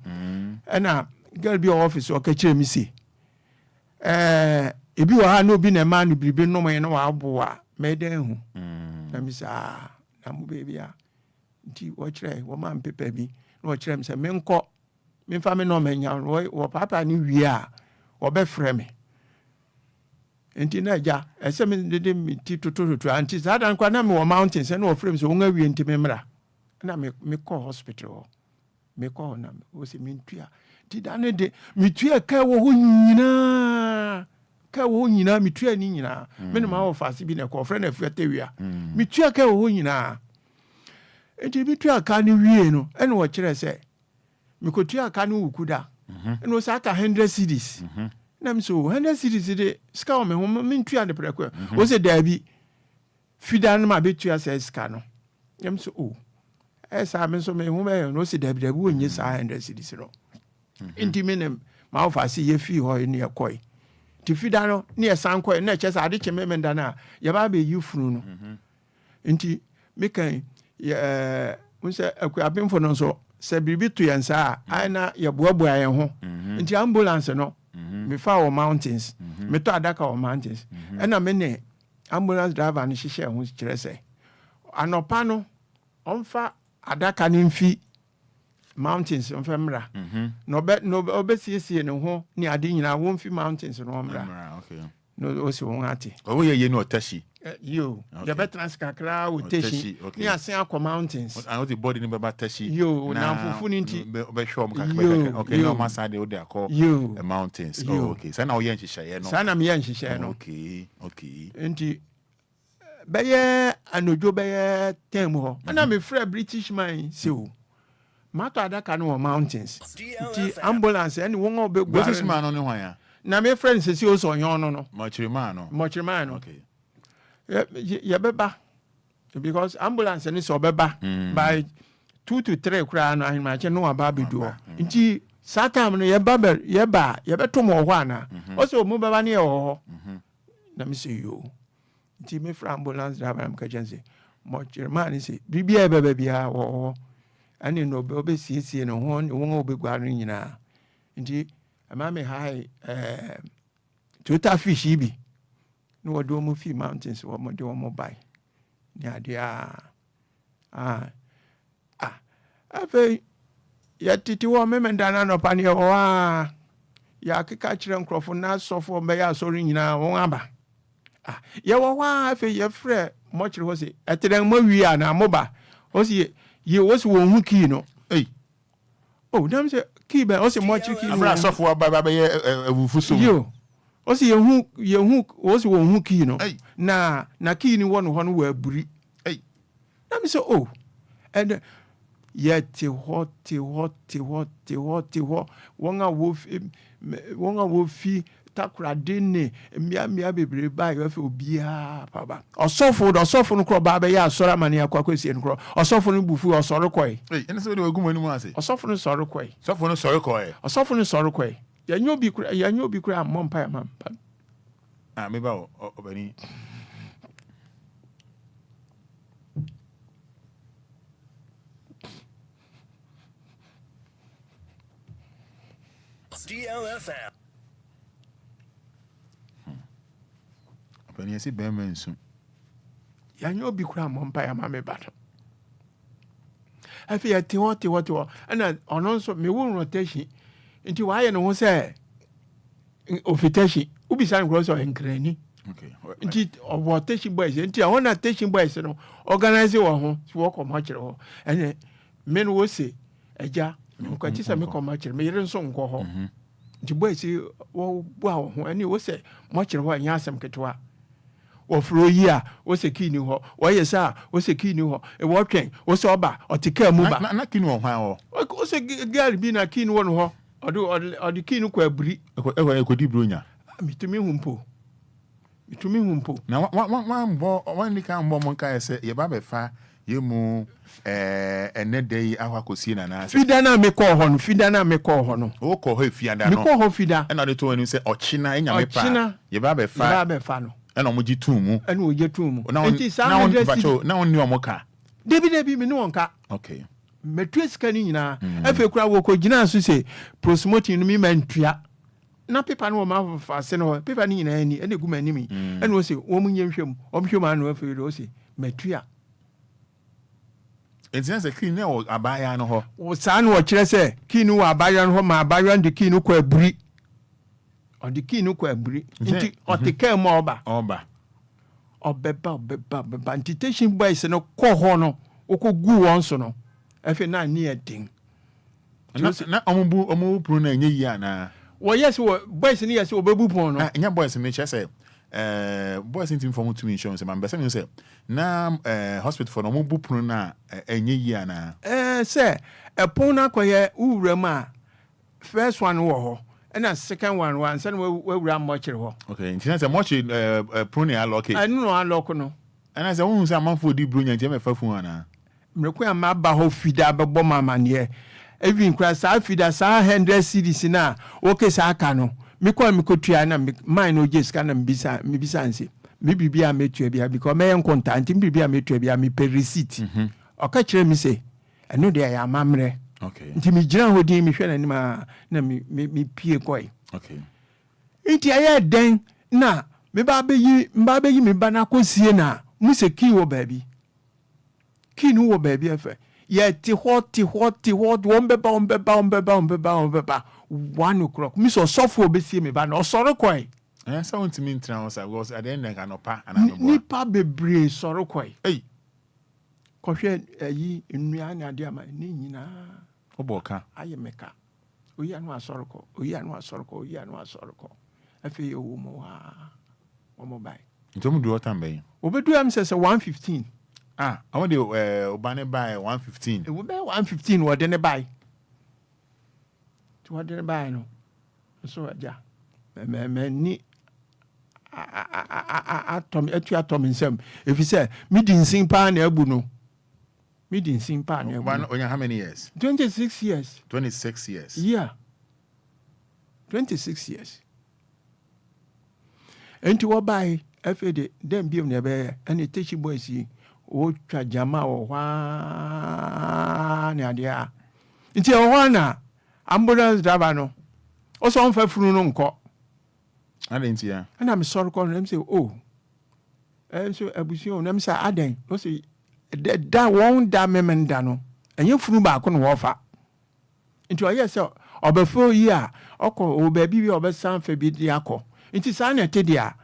And girl be office or catch me see. If you are no been a man who be no man no aboa made let me say na mu baby a. Nti wo kire wo man pepe bi no kyerem say menko memfa me no manya wo papa ni wie a wo be frɛ me enti na ja ese me de me ti tototo anti zadan kwa na me wo mountains na wo frɛ me so won awie enti me mra na me call hospital me call na wo se me ntua ti da ne de me tua ka wo ho nyina ka wo nyina me tua ni nyina me no ma wo fase bi na ko frɛ na fiata wia me tua ka wo nyina enti me tua ka ni wie no ene wo kyerɛ sɛ me ko tua ka ni wukuda ene wo sa ka 100 cedis na me so 100 cedis de ska o me ho me tua de preko wo se da bi fida no ma be tua sɛ ska no em so esa me so me ho me no se da bi wo nyi sa 100 cedis no enti me nem ma wo fase ye fi ho ni ekoi ti fida no ni esan koi na che sa ade che me menda na ye ba be yufunu no enti me kan unse akuabemfo no so se bibi to yansa ana ye boaboa ye ho enti ambulance no me fa o mountains me to adaka o mountains ena me ne ambulance driver no hihye ho kire se anopa no onfa adaka ni mfi mountains onfa mra no obesiesie ne ho ni ade nyina wo mfi mountains no mra okay no o si won ate o ye no tashi yo the veterans kakra o tashi ni asen akọ mountains and the body ni baba tashi yo na fufu ni nti be show am kakra okay no masade o de akọ mountains okay sana o ye nhihye no sana me ye nhihye no okay nti beye anojo beye tem ho na me frɛ British man se o mato adaka no mountains nti ambulance and won obe gwa British man no ne hwan ya na me friend se o so yon no mochiriman no okay ye beba because ambulance ni so beba by 2 to 3 kura no ahima che no aba bedu nti satam no ye beto mo ho ana o so mo beba ne ye ho na me say yo nti me fra ambulance driver am ka jense mochiriman ni say bibia beba bia ho ani no be siesie no ho won obegwa no nyina nti ama me hai total fish bi no wodo mo fi mountains wo mo de wo mo bai ni ade afi ya titi wo memenda na no pa ne wo ya keka kire nkrofo na sofo me ya sori nyina won aba ya wo afi ya frɛ mo kire ho se eteden mo wi ana mo ba o se ye wo se wo hu ki no dam se ki be o se mo kire ki no afra sofo aba be awufu so yo o se ye hu o se wo hu ki no na ki ni wo no ho no wa buri dam se and yet hot wonga wo fi takura denne mia bebre ba yo fe obia baba osofo no kro ba be ya asora mane akwa sie no kro osofo no bufu osoro koi ene se de ogumo ni mu ase osofo no soro koi osofo no soro koi ya nyobi kura mompa ya mampa me ba obani DLFM. Obani esi be mensu ya nyobi kura mompa ya mame bato afi ya tiwo ana ono so me wo rotation nti wa ye no ho se ofitashi ubisa ngro so enkrani nti obotation boys nti awona station boys no organize wo ho wo ko ma kire ho ene me no wo se eja ko ti se me ko ma kire me yire nso nko ho nti boys wo bua ho ene wo se mo kire ho anya asem ketwa wo fro yi a wo se kini ho wo ye sa wo se kini ho e wo twen wo se oba otika mu ba na kini wo hwan ho wo se gal bi na kini wo no ho odi kini kwa aburi ekodi bronya mitumi humpo na wan ni kan mbo mon ka ese ye ba be fa ye mu enedei ahwakosie na fida na me ko ho no wo ko ho fiada no me ko ho fida na de to anu se ochina enya me pa ye ba be fa no na mo gitumu na wo gitumu enti sa na won ni omoka debi me ni wonka okay metua sika ni nyina afi kura wo ko gina so se promoting no mi mantua na paper no ma fa se no paper ni nyina ani ene gu manimi ene wo se wo munye nhwem o nhwem anu afi do se metua It's just a key no abaya no ho. O san wo kire se key no abaya no ho ma abaya the key no kwa aburi. On the key no kwa aburi. Nti o te ka mo oba. Obeba antitation boys no ko ho no okogu won so no. Efe na ni edin. Na omu pro na enye yi ana. Well, yes, boys in here, so baby porn. Nya boys in nature say, boys in inform to me insurance. Man, best say, na hospital for no mu pro na enye yi ana. Say, a pona kwaye urema. First one wo, and a second one, send we ram much ho. Okay, inti na much pro na allocate. I no unlock no. And I say, won say man for di bro nya je me fa fun ana. Mrekwa ma ba ho fida be bo mama ne. Even Christ, I feed us 100 cities now. Okay, Sakano. Me call me cotia, mine no just can bisa, me bisansi. Maybe be a metria because my own content, maybe a metria, me pay receipt. Or catch me say, I know they are mamre. Okay. Timmy John would deem me shell and me peer koi. Okay. Inti I then, na, me baby, me banako siena, Musse Kiwo baby. Kinu baby affair. Yeah, ti hot, wombeba. 1 o'clock. Miss or software be see me, but no sorrow quay. I sound to me in trans, I was at the end, I canopa and Nipa be brave, sorrow quay. Hey, Caution ye in Riana, dear my nina. Oboka, I am meka. We are no sorrow, we are no sorrow, I feel you more. One more by. Don't do what I'm baying. Obedu says 115. I want to Obane buy 115. It will be 115 what then buy. To what then buy no. So ja. Me ni atom insem. If you say me din sing pa na ebu no. Me din sing pa na ebu. How many years? 26 years. 26 years. Yeah. 26 years. Enti wo buy FAD dem biom na be and it teach boys yi. O twa jama o wa ne adia nti o wa na ambulance driver no o so on fa funu no nko aden ti ya na me sorry call them say oh so abusi o na me say aden o say da won da memenda no enye funu ba ko no wo fa nti o yes o be fo yi a okọ o ba bi o be san fa bi dia akọ nti sa na te dia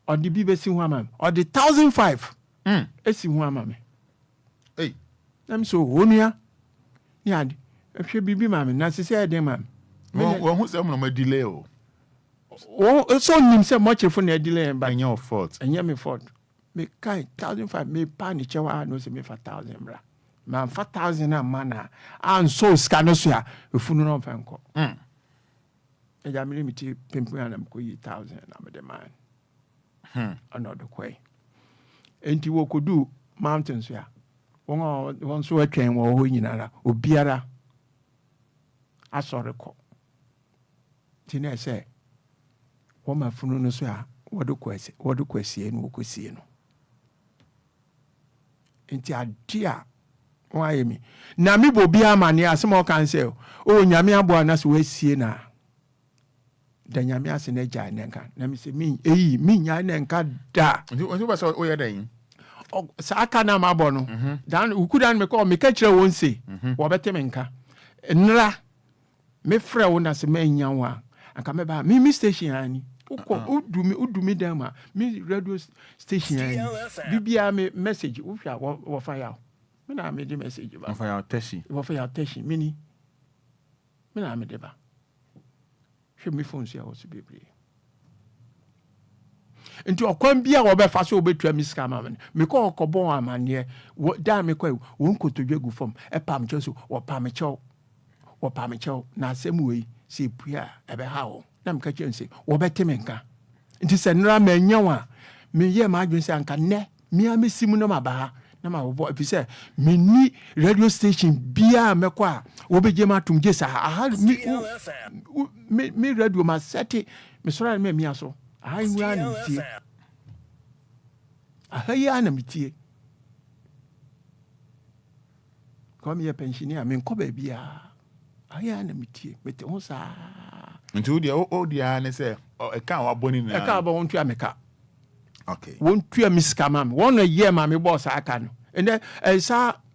o di bi be si hu amam o di 1,500 esi hu ama me hey nam so onua ni ade ehwe bibi ma me na sese ede ma me wo hu se mo no delay o so nim se mo chefo na delay ba anya of fault anya me fault me kai 1,500 me pa ni chewa no se me fa 1,000 bra ma fa 1,000 na mana an so ska no so a efunu no fa nko e ja me limiti pempu na mko yi 1,000 na me de man another way. Enti wo kodu mountains ya won so atwen wo ho nyinara obiara asore ko tina se wo ma funu no so a wodo kwasi no kosie no enti adia wa yemi na mi bo bia mane asem o kan se o nyame abo na so wasie na da nyame ase na gya nenka na mi se mi nya nenka da nti ba so o ye dan sa aka na mabo no dan ukudan me ko me ka kire won se wo bete me nka nra me frɛ wo na se ma nya wo anka me ba mi station ani udumi dan ma mi radio station ani bibia me message wo hwa wo fa ya me na me de message ba wo fa ya tashi mini me na me de ba hwe mi phone sia wo so bebre nti okwan bia wo be fa so obetua mi scam am me ko okobon amane da me ko won kotodwe gu fom e pam cheso wo pam chew na asem we se pua e be ha wo na me ka chense wo bete me nka nti se nra ma nyawa me ye ma adwen se anka ne me amesimu no maba na ma wo bi se me ni radio station bia me ko a wo beje ma tum je sa me radio ma seti me sora me mi aso I ran it. I am it. Come here, pensioner. I mean, come baby. I am it. But also, into the old and say, a cow aboning a car won't you make up? Okay. Won't you miss Camam? 1 year, mammy boss, I can. And then I saw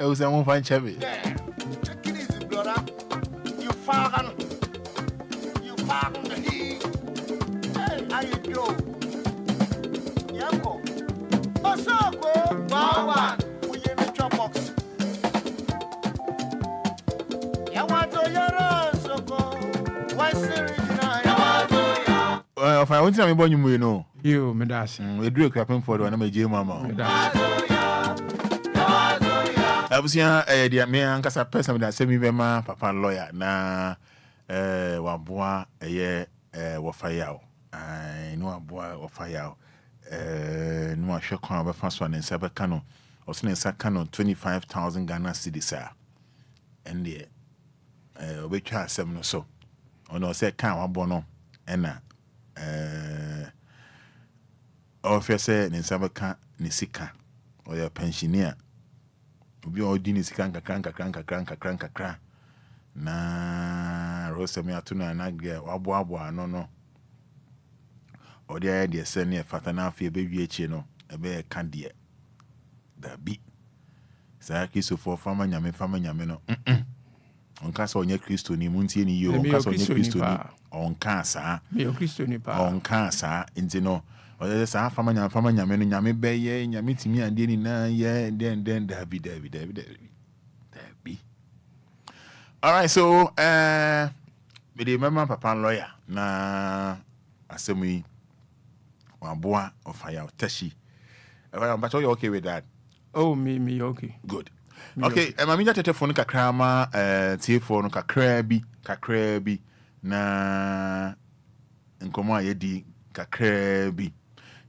It was a one fine chevy. Take it easy, brother. You found the heat. Hey, how you do? Yako. Osoko. Wow. We in the drop box. Yawato Yaro Soko. What's the original? Yawato Ya. If I want to born you know. You, Medas. We drew a crapping for one of my J Mama. I was here, dear me, and Cassa person that sent me my papa lawyer. Na Waboa, a year, Wafayao. I know a boy of fire. No, I shall come up first one in Sabacano, or Sin Sacano, 25,000 Ghana cedis, and the which has 7 or so. Or no, say, can't bono, and officer in Sabaca, Nisika, or your pensioner. Obi odini sikanka kranka na rosa me atuna na ge wabo no odi aye de se ne fata na afie be wie echi no ebe ka de da bi sa Kristo for fama nyame no onka sa onye Kristo ni muntie ni yo onka sa onye Kristo ni onka sa me o Kristo ni pa onka sa nti no oye sa fama nyame no nyame beye nyame timi ande ni na ye den da bi all right, so me dey remember papa lawyer na asemi waboa of fire tashi but you okay with that? Oh, me okay. Good. Okay, mami ja telephone kakra ma telephone kakra bi na nkomo ayedi kakra bi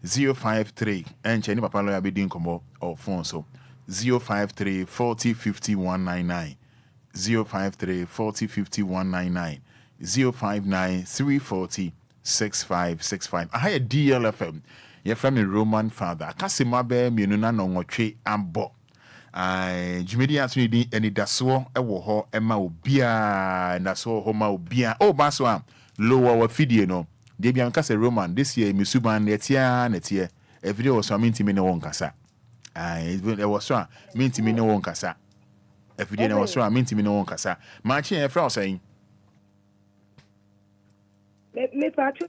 053 enche ni papa lawyer be din komo or phone so 053 40 50 199 053 40 50 199 059 340 6565. I had DLFM. You're from the Roman Fada. Kasima be mienuna no ngotwe ambo. Jumedi asu ni Anidaso Wɔhɔ ema Obia na so homa Obia. Oh baswa lower wa fidie no. De bia nka se Roman this year misuban netia. Every day was so mintimi ne won kasa. It was so mintimi ne won kasa. Every day was so mintimi ne won kasa. Machi e fra saying Me patch.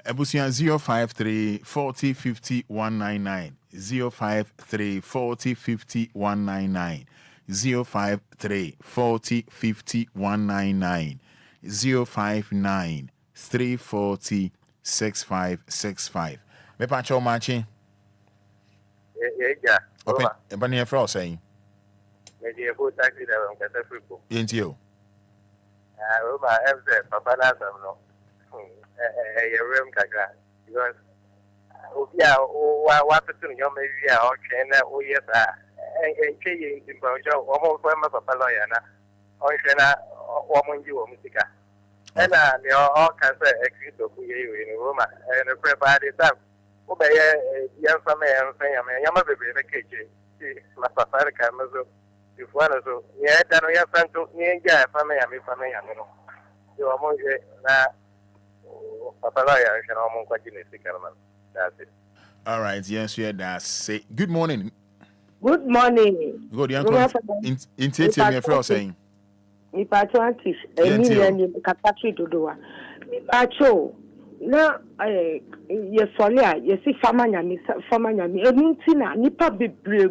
Ebusian 053 40 50 199 053 40 50 199 053 40 50 199 059 340 6565. Me patch o machi. Yeah. Open ebani e fra saying. Me dey go taxi da on kata fripo. Yentio. Roma FZ papa na sam no. Rem kaka because Obia wa petun yo me wi a o twen na o yes a enche ye ntimba o mo ko ma papa lawyer na o hwe na o mo nji wo musika na me o ka se exit ku ye we no Roma no prepare the time o be ye fama ya ma bebe na keje ma papa ka mazo ifuana so ye da no ya santo ni ja fama ya no yo mo je na papa lawyer can o mo kwa jini sikarman. That's it. All right, yes, yeah, that's say good morning. Good morning. Good, uncle. In theater, me friend saying. Mi pacho artiste, Emilia ni kapatri dodoa. Mi pacho na ye solia, ye si fama nyami. Eminti na nipa bebre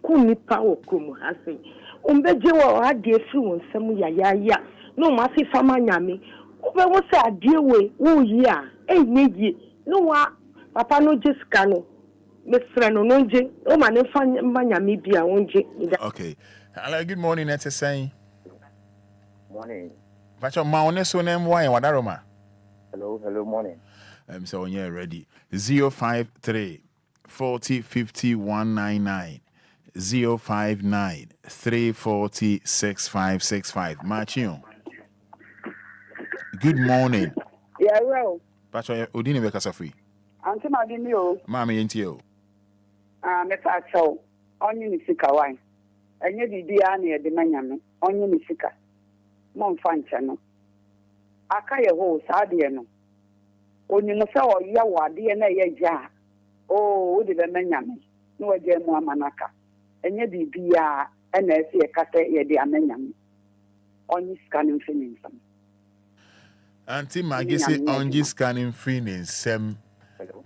ku nipa okumu ase. Umbeje wa ade firi wonsam ya. No ma si fama nyami. Ube wo se ade we wo yi a enye no wa papa no Jessica no me frɛ no nje o ma ne fa nyame bia wonje. Okay. Hello, good morning, that's saying. Morning. Pacho ma one so name why wadaroma. Hello, morning. So when you're ready. 053 40 50 199 059 340 6565. Machio. Good morning. Yeah, well. Pacho odini be kasa free. Auntie Madini o. Mama yentio. Me pacho onye ni sika wan. Enye bibia na ye de manyame. Onye ni sika. Mo mfa nche no. Aka ye ho saade no. Onye no se o ye wade na ye ja. Oh, wo de be manyame. No waje mu amanaka. enye bibia ena ese e kase ye de amanyam onyi scanning feeling some Auntie Maggie say onji scanning feeling sem.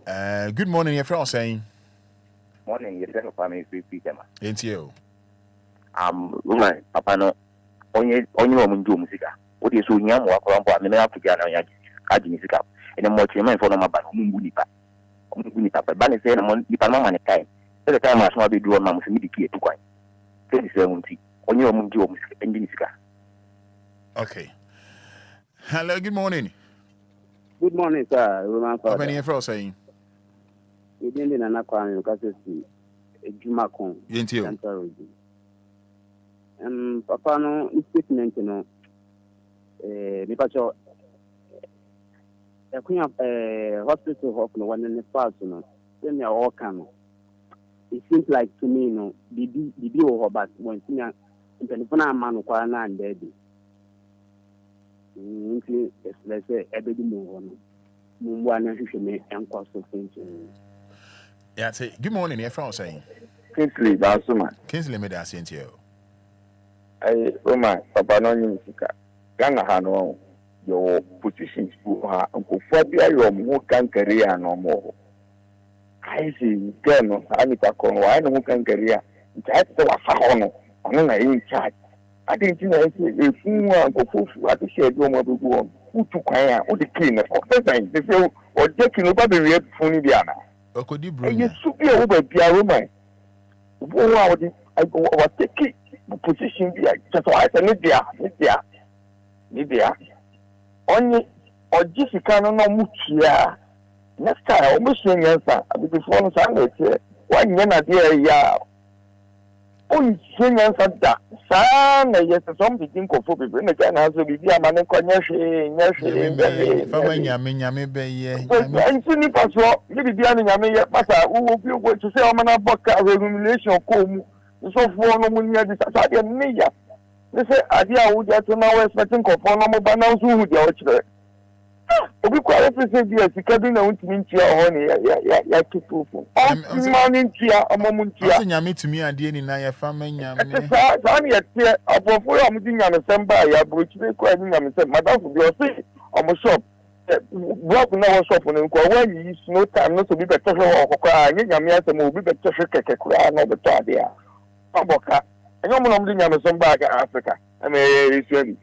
Good morning, your friend saying. Morning, you tell family free Peter. Ain't you? Woman, Papa no onye omunju musika. What is so nyam wa kwa mpo amena Africa na ya kaji musika. Ene mo chema info no maba mungu nipa. Mungu nipa ba ne say na mo nipa mama ne kai. The time as ma be do ma musimi dikie to kwan. Tell say munti. Onye omunju musika enji musika. Okay. Hello, good morning. Good morning, sir. Roman Fada. Open your phone saying. You didn't know Nakwan, because it's Jumakon. Ain't you? Papa, no, statement, you know, because the Queen of hospital of no one in the past, you know, then they are all come. It seems like to me, you know, the bill, but when you know, man, and baby. Let's say every morning. Yeah, say good morning, your friend saying. Kingsley, that's man. Kingsley made us into you. Roma, Papa no musica. Ghana hano your positions for phobia your more can career no more. I see girl Anita Con, why no can career. That's the Wafahono. I'm not in charge. I didn't know if you want to go for the shade room of the world. Who took I or the cleaner for the time? They say, or taking over the red phone Indiana. Or could you bring you should be over Pia Roman? I go over taking the position here. Just why I need there. Only or Jessica no muchia. Next time, almost saying answer. Before Sunday, one year, dear, only saying answer that. Sana yes some begin ko for people na kana so bibi amane kwanya hwe fama nyame be ye nti ni paso ni bibi anu nyame ye pasa wo bi go to say omana boka regulation ko mu so fo no mu nya di sa de meya ni say ade a wo ja to na we expecting ko fo no mo ba na so hu dia o kire obi kwa represent bi asika bi na untimi ntia ho ne ya kipufu mani ntia amamu ntia so nyame tumi ade ni na ya fama nyame sa ni yete abofo ya mudi nyame semba ya brochire kwa ni nyame sem madam bi o say omo shop block na wo shop ne kwa when you no time no so bi beto ho kokwa anya nyame asem obi beto hwe keke kwa na beto ade a aboka enyo mo no mudi nyame semba ga Africa ame Israel.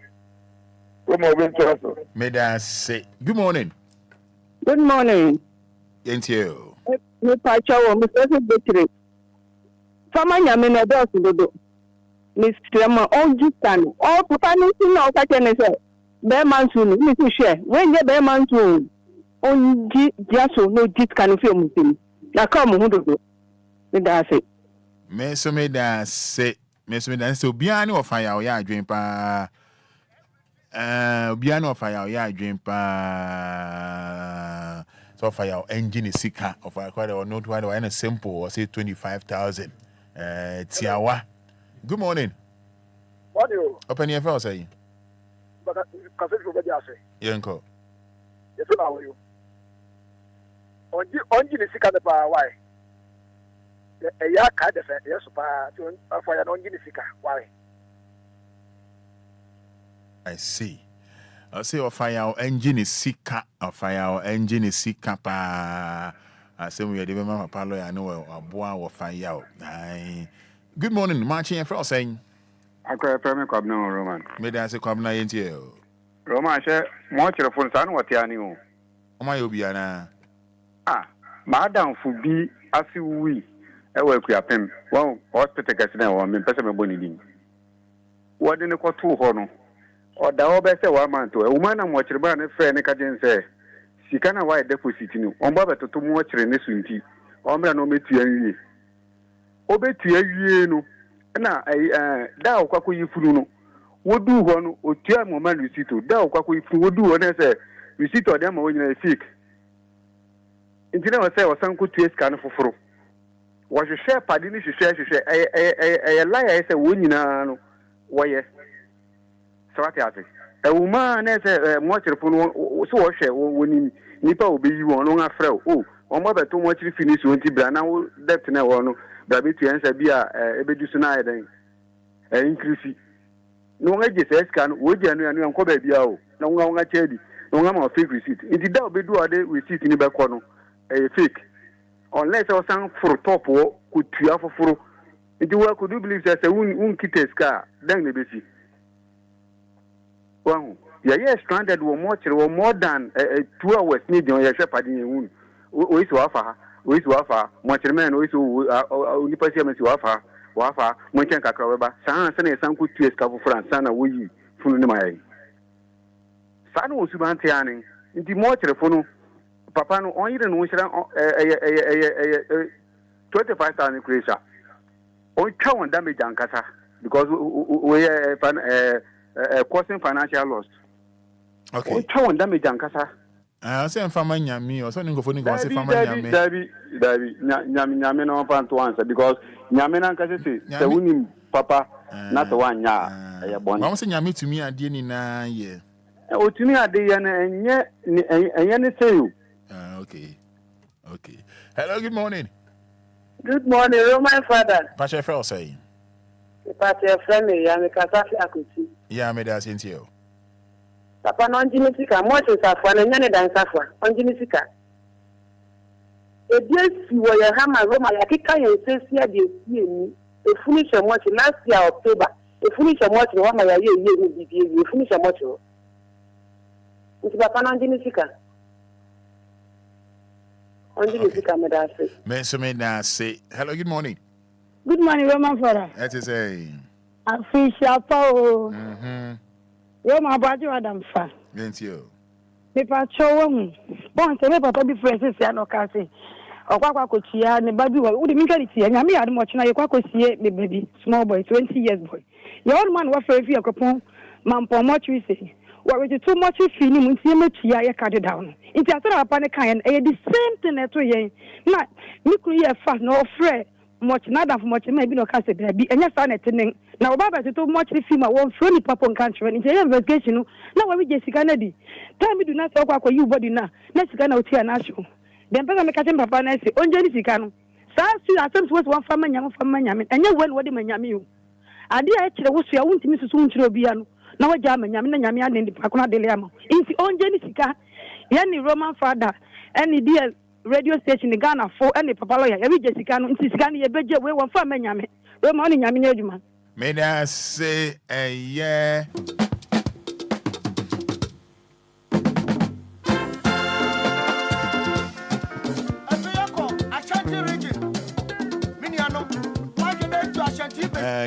May I say good morning. Good morning. Thank you. Me pacho Mr. Betri. Fama nyame na do dodo. Mr. Ma onji stand. O papa ni si na o ka kene se. Be man tu ni mi ku share. When ye be man tu onji jaso no dit kan fi omusim. Na ka mo dodo. Me da say. Me so me da say. Me so me da say obiara ni ofaya o ya adwen pa. Obia no fire ya dream pa so fire engine sika of quite or not one or simple or say 25,000 tiawa. Good morning. What do you open your phone say? But because you be there say. Yenko. Yes how are you? Onji sika pa why? Ya ka de yes pa to fire onji sika why? I see. I say of fire engine is sika of fire engine is sika pa. I say we are the mama palo I know a boa or fire. Good morning, Marching and Frost saying. I call a permit club no Roman. Maybe I say come na into you. Roman share more telephone son what ya knew. Oh my Obia. Madam Fubi as we I work with him. Well, hospital casino or me person bonny. What didn't call 2 honor? Or the other say 1 month to a woman and watch about a friend can say, she can avoid deposit in on Baba to watch in this winter. Omra no me to you. Obey to you, na da kwaku yifunu wodu ho no otua moma receipt da kwaku yifunu wodu ho na say receipt o dem wo nyina fake intina wo say wo san ko tue scan foforo wo hwehwe padi ni hwehwe lie say wo nyina no wo ye sawati ate ewuma na say mo chirefo no so wo hwe wo nipa obeyi wo no afrɛ o mo beto mo chiri finish won ti bra na wo debt na wo no dabi tu ensa bi a ebedu so na ayeden increase no nga je se scan wo je anu anu enko ba bia o na nga chedi no nga ma fake receipt inti da obedu ade receipt ni be ko no fake unless o san for top wo ku tua foforo inti wa could you believe that un kites car then ne besi wow yeah stranded wo more than 2 hours ni don ya shepherd ni un o isi wafa mo chairman o isi ni pasi amesi wafa mo chen kakra weba san na san ku tua ska foforo san na wo yi funu ni mai san wo suban te ani inti mo chere papa no on yire no shira 25,000 creation on twa damage ankasa because we causing financial loss. Okay. On twa damage ankasa. Say fama nyami or so ningo ni go say fama nyami. Dabi nyami no pan to answer because nyami na nkasa say woni papa na to wanya ya bon. Wọ́n say nyami to me ade ni na ye. O to me ade ya na enye ne say you. Okay. Hello, good morning. Good morning, Roman Fada. Pastor Phil say. Pastor friendly, ya me kasafi akuti. Ya me da sentio. Papa no njimisika, mo se safwa na nyane dan safwa. Njimisika. Ebiesi wo ye hama Roma ya kika ye sesi ya de sie ni. E finish mo last year October. E finish mo Roma ya ye ni bibie. E finish mo. Nti papa no njimisika. Hello, good morning. Good morning, Roman Fada. That is a official power. Roman Bajo Adam Fa. Thank you. Me pacho bon se me papa bi friends se no ka se okwa ko chia ne babi wo de mi ka tie nya me ade mo chena ye kwa ko sie me baby small boy 20 years boy. Your old man wa fa fi akopon mampo mo chi se. What was too much feeling when see me ya cut it down. It's after a panic and the same thing that we not me could fast no afraid much not that much maybe no cast baby and yes on it now Baba too much film one friendly papa country and investigation now we just Canada. Tell me do not talk about you body now. Next can out here national. Then Papa catching Papa and I say, on Jenny Sicano. So I attempts was one family young from Miami and you went what the Miami. I did actually was your own to Mrs. Unchirobiano. Now jam nyami and the pakuna de lamo. Inti on Jenisika, yani Roman Fada, any dear radio station in Ghana for any papa lawyer, every Jessica, inti Sigani, a budget way one for Menyame. Roman Yami. May I say a yeah.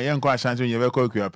Young question you ever call you up.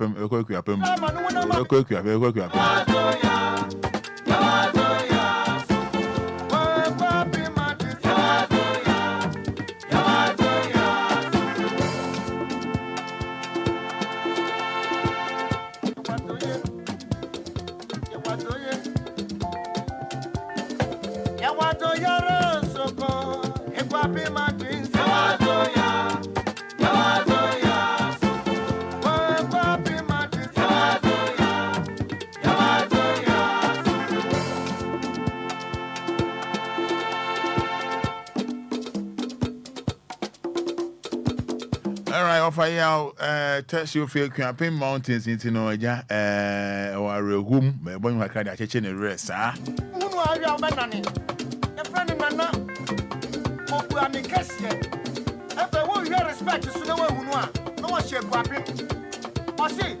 Test you feel camping mountains into no ja or a room, but when I can't catch any rest, ah. Who are you, Manani? A friend in Nana. Oh, we are me Cassian. If I want your respect to no one who no one shall grab him. Or see,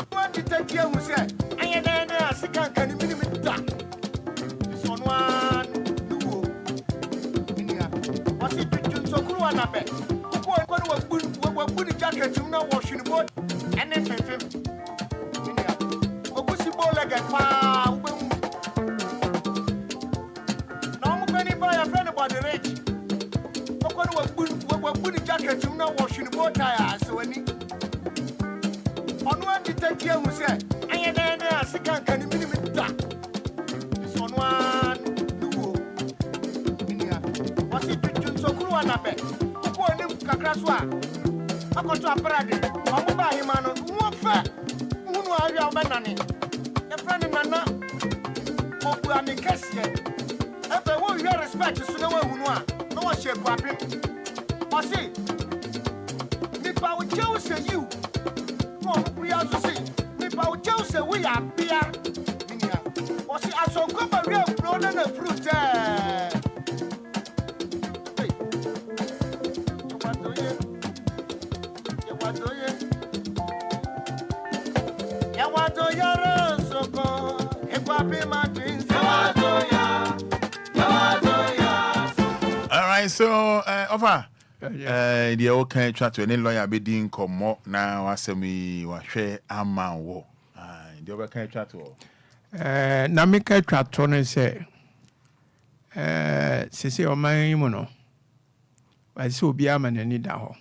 what did take you who said, I am a second can you minimum that? This one, was it between so cool and a bed? Put jacket, you know, washing the boat, and then him. What was the ball like a far? No, I'm going to buy a friend about the rich. What put the jacket, you know, washing the boat tires. So, any on one detective who said, I am a second can you minimum that? This one, was it between so cool and a bed? Kakraswa. I got to a parade. I'm by him, man. What fair? Who are you, Manani? A friend in Nana. Oh, we are me Cassian. If I want your respect to no one who no one shall grab him. Or see, power Jones and you. We are to see. Me power Jones and we are beer. Was it as a couple of real blown and a fruit? All right, so offer the old kind chat to any lawyer bidding come more now as me was share a man wo. The other kind chat to na me ka chat to no say sisi o man mu no wa si Obia ma nani da ho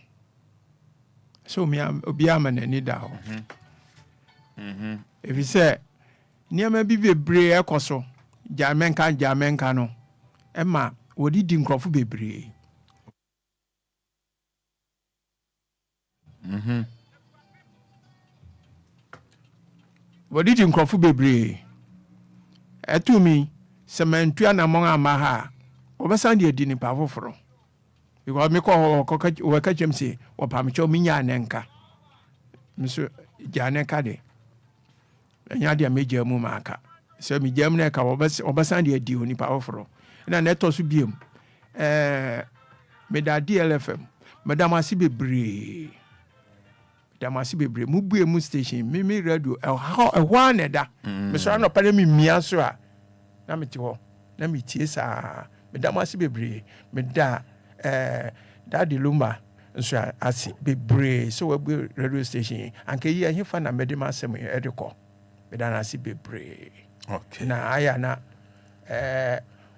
so Obia ma nani da ho if you say niam bi bebre ekoso jamenka no e ma wodi di nkrofo bebre wodi di nkrofo bebre etumi sementu anamon amaha obesan de adi nipa foforo because me ko ka chemsi wo pamcho minya nenka miso janenka de enya de meja mu maka so mi jam na ka obesan de adi nipa foforo na neto so biem me da DLFM madam asi bebre mu bue mu station me radio ehwa na da me so na pare mi mia so a na me ti ho na me tie sa madam asi bebre me da daddy Lumba nso asi bebre so we bu radio station anke yi ahefa na me de ma asem e de ko me da na asi bebre okay na aya na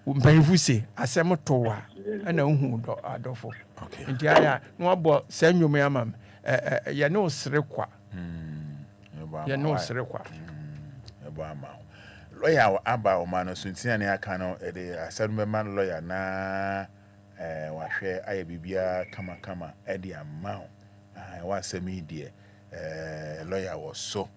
mpanyifu se asem towa ana hu do adofo okay nti aya no abo sanwom amam ye no sere kwa ye no sere kwa ebo ama lawyer aba o man so ntia ne aka no e de asadum man lawyer na wahwe aye bibia kama e de ama wa asemi die lawyer was so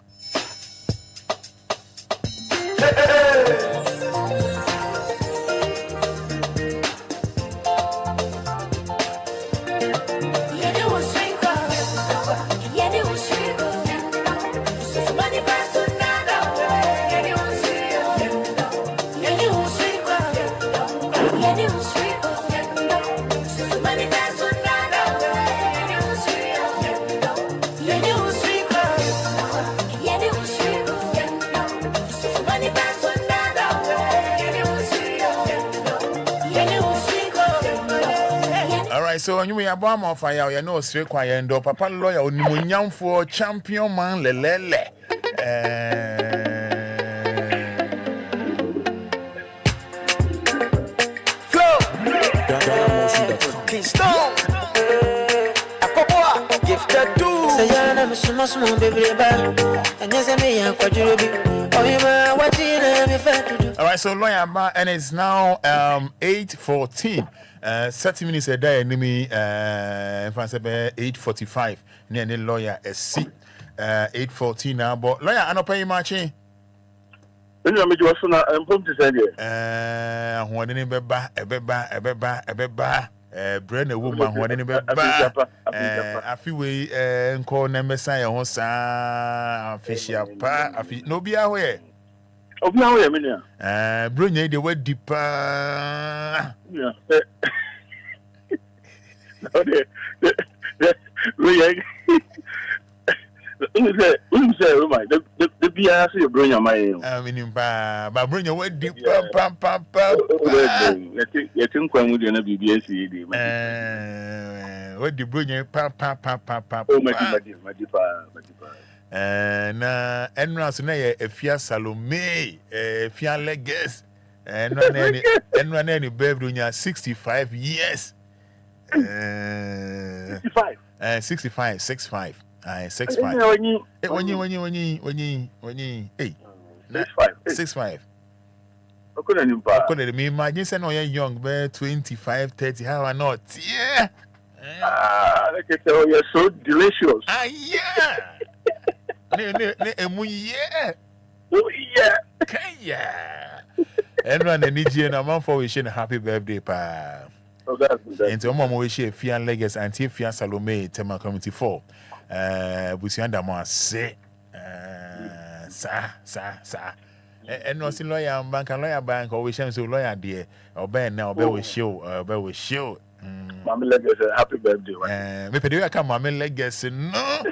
so you may abom of fire you know straight quiet ndo papa lawyer onimunyamfo champion man lelele flow Keystone Akoboa gifted too sayana msumo baby ba anyeze me yakwaduro bi oyima watina me fatudu. All right, so lawyer ba and it's now 8:14 30 minutes a day enemy France 8:45 near the lawyer SC 8:14 now but lawyer anopa marching enu me jo so na empom ti say there ahode ne beba ebeba brand a woman ahode ne beba afi we nko na mesa ye ho sa afishia pa afi no bia ho ye Obia ho ye me nia bronya de wadi pa yeah no de we ye unse my the bia say bronya my meaning ba bronya wadi pa ye tin kwan mu de na bibia si de wadi bronya pa oh madi pa na enras na ye efia Salome efia leges enra na ni bebrunya 65 years 65 65 65 when hey 65 okay me imagine say no young be 25 30 how or not yeah like it you're so delicious yeah ne emu yeah oh yeah yeah everyone energy na man for wishing happy birthday pa oh that's and to mama wish Fian Legacy and Fian Salome Tema Community 4 busuanda mo ase sa and no sin lawyer bank or we shall so lawyer dear obey now we show Mommy Legacy, happy birthday. Me pedi ya come Mommy Legacy no.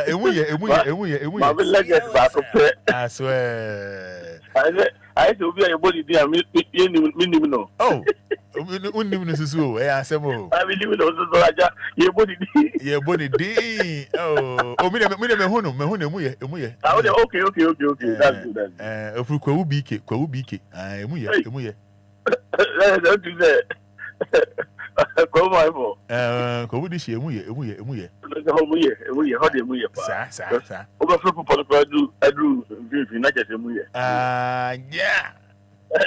Emu. Mommy Legacy back up. I swear. I to be a body dear me no. Oh. Unnim susu asemo. I believe it also so aja ye body di. Oh, me hunu emu ye. Okay. That's good. Ofu kwa ubike. Emu ye. Don't do that. Come on, bo. Ko wudi shi emu ye. Emu ye. How dey emu ye pa. Sa. Oba fo po adu vivi na just emu ye. Yeah.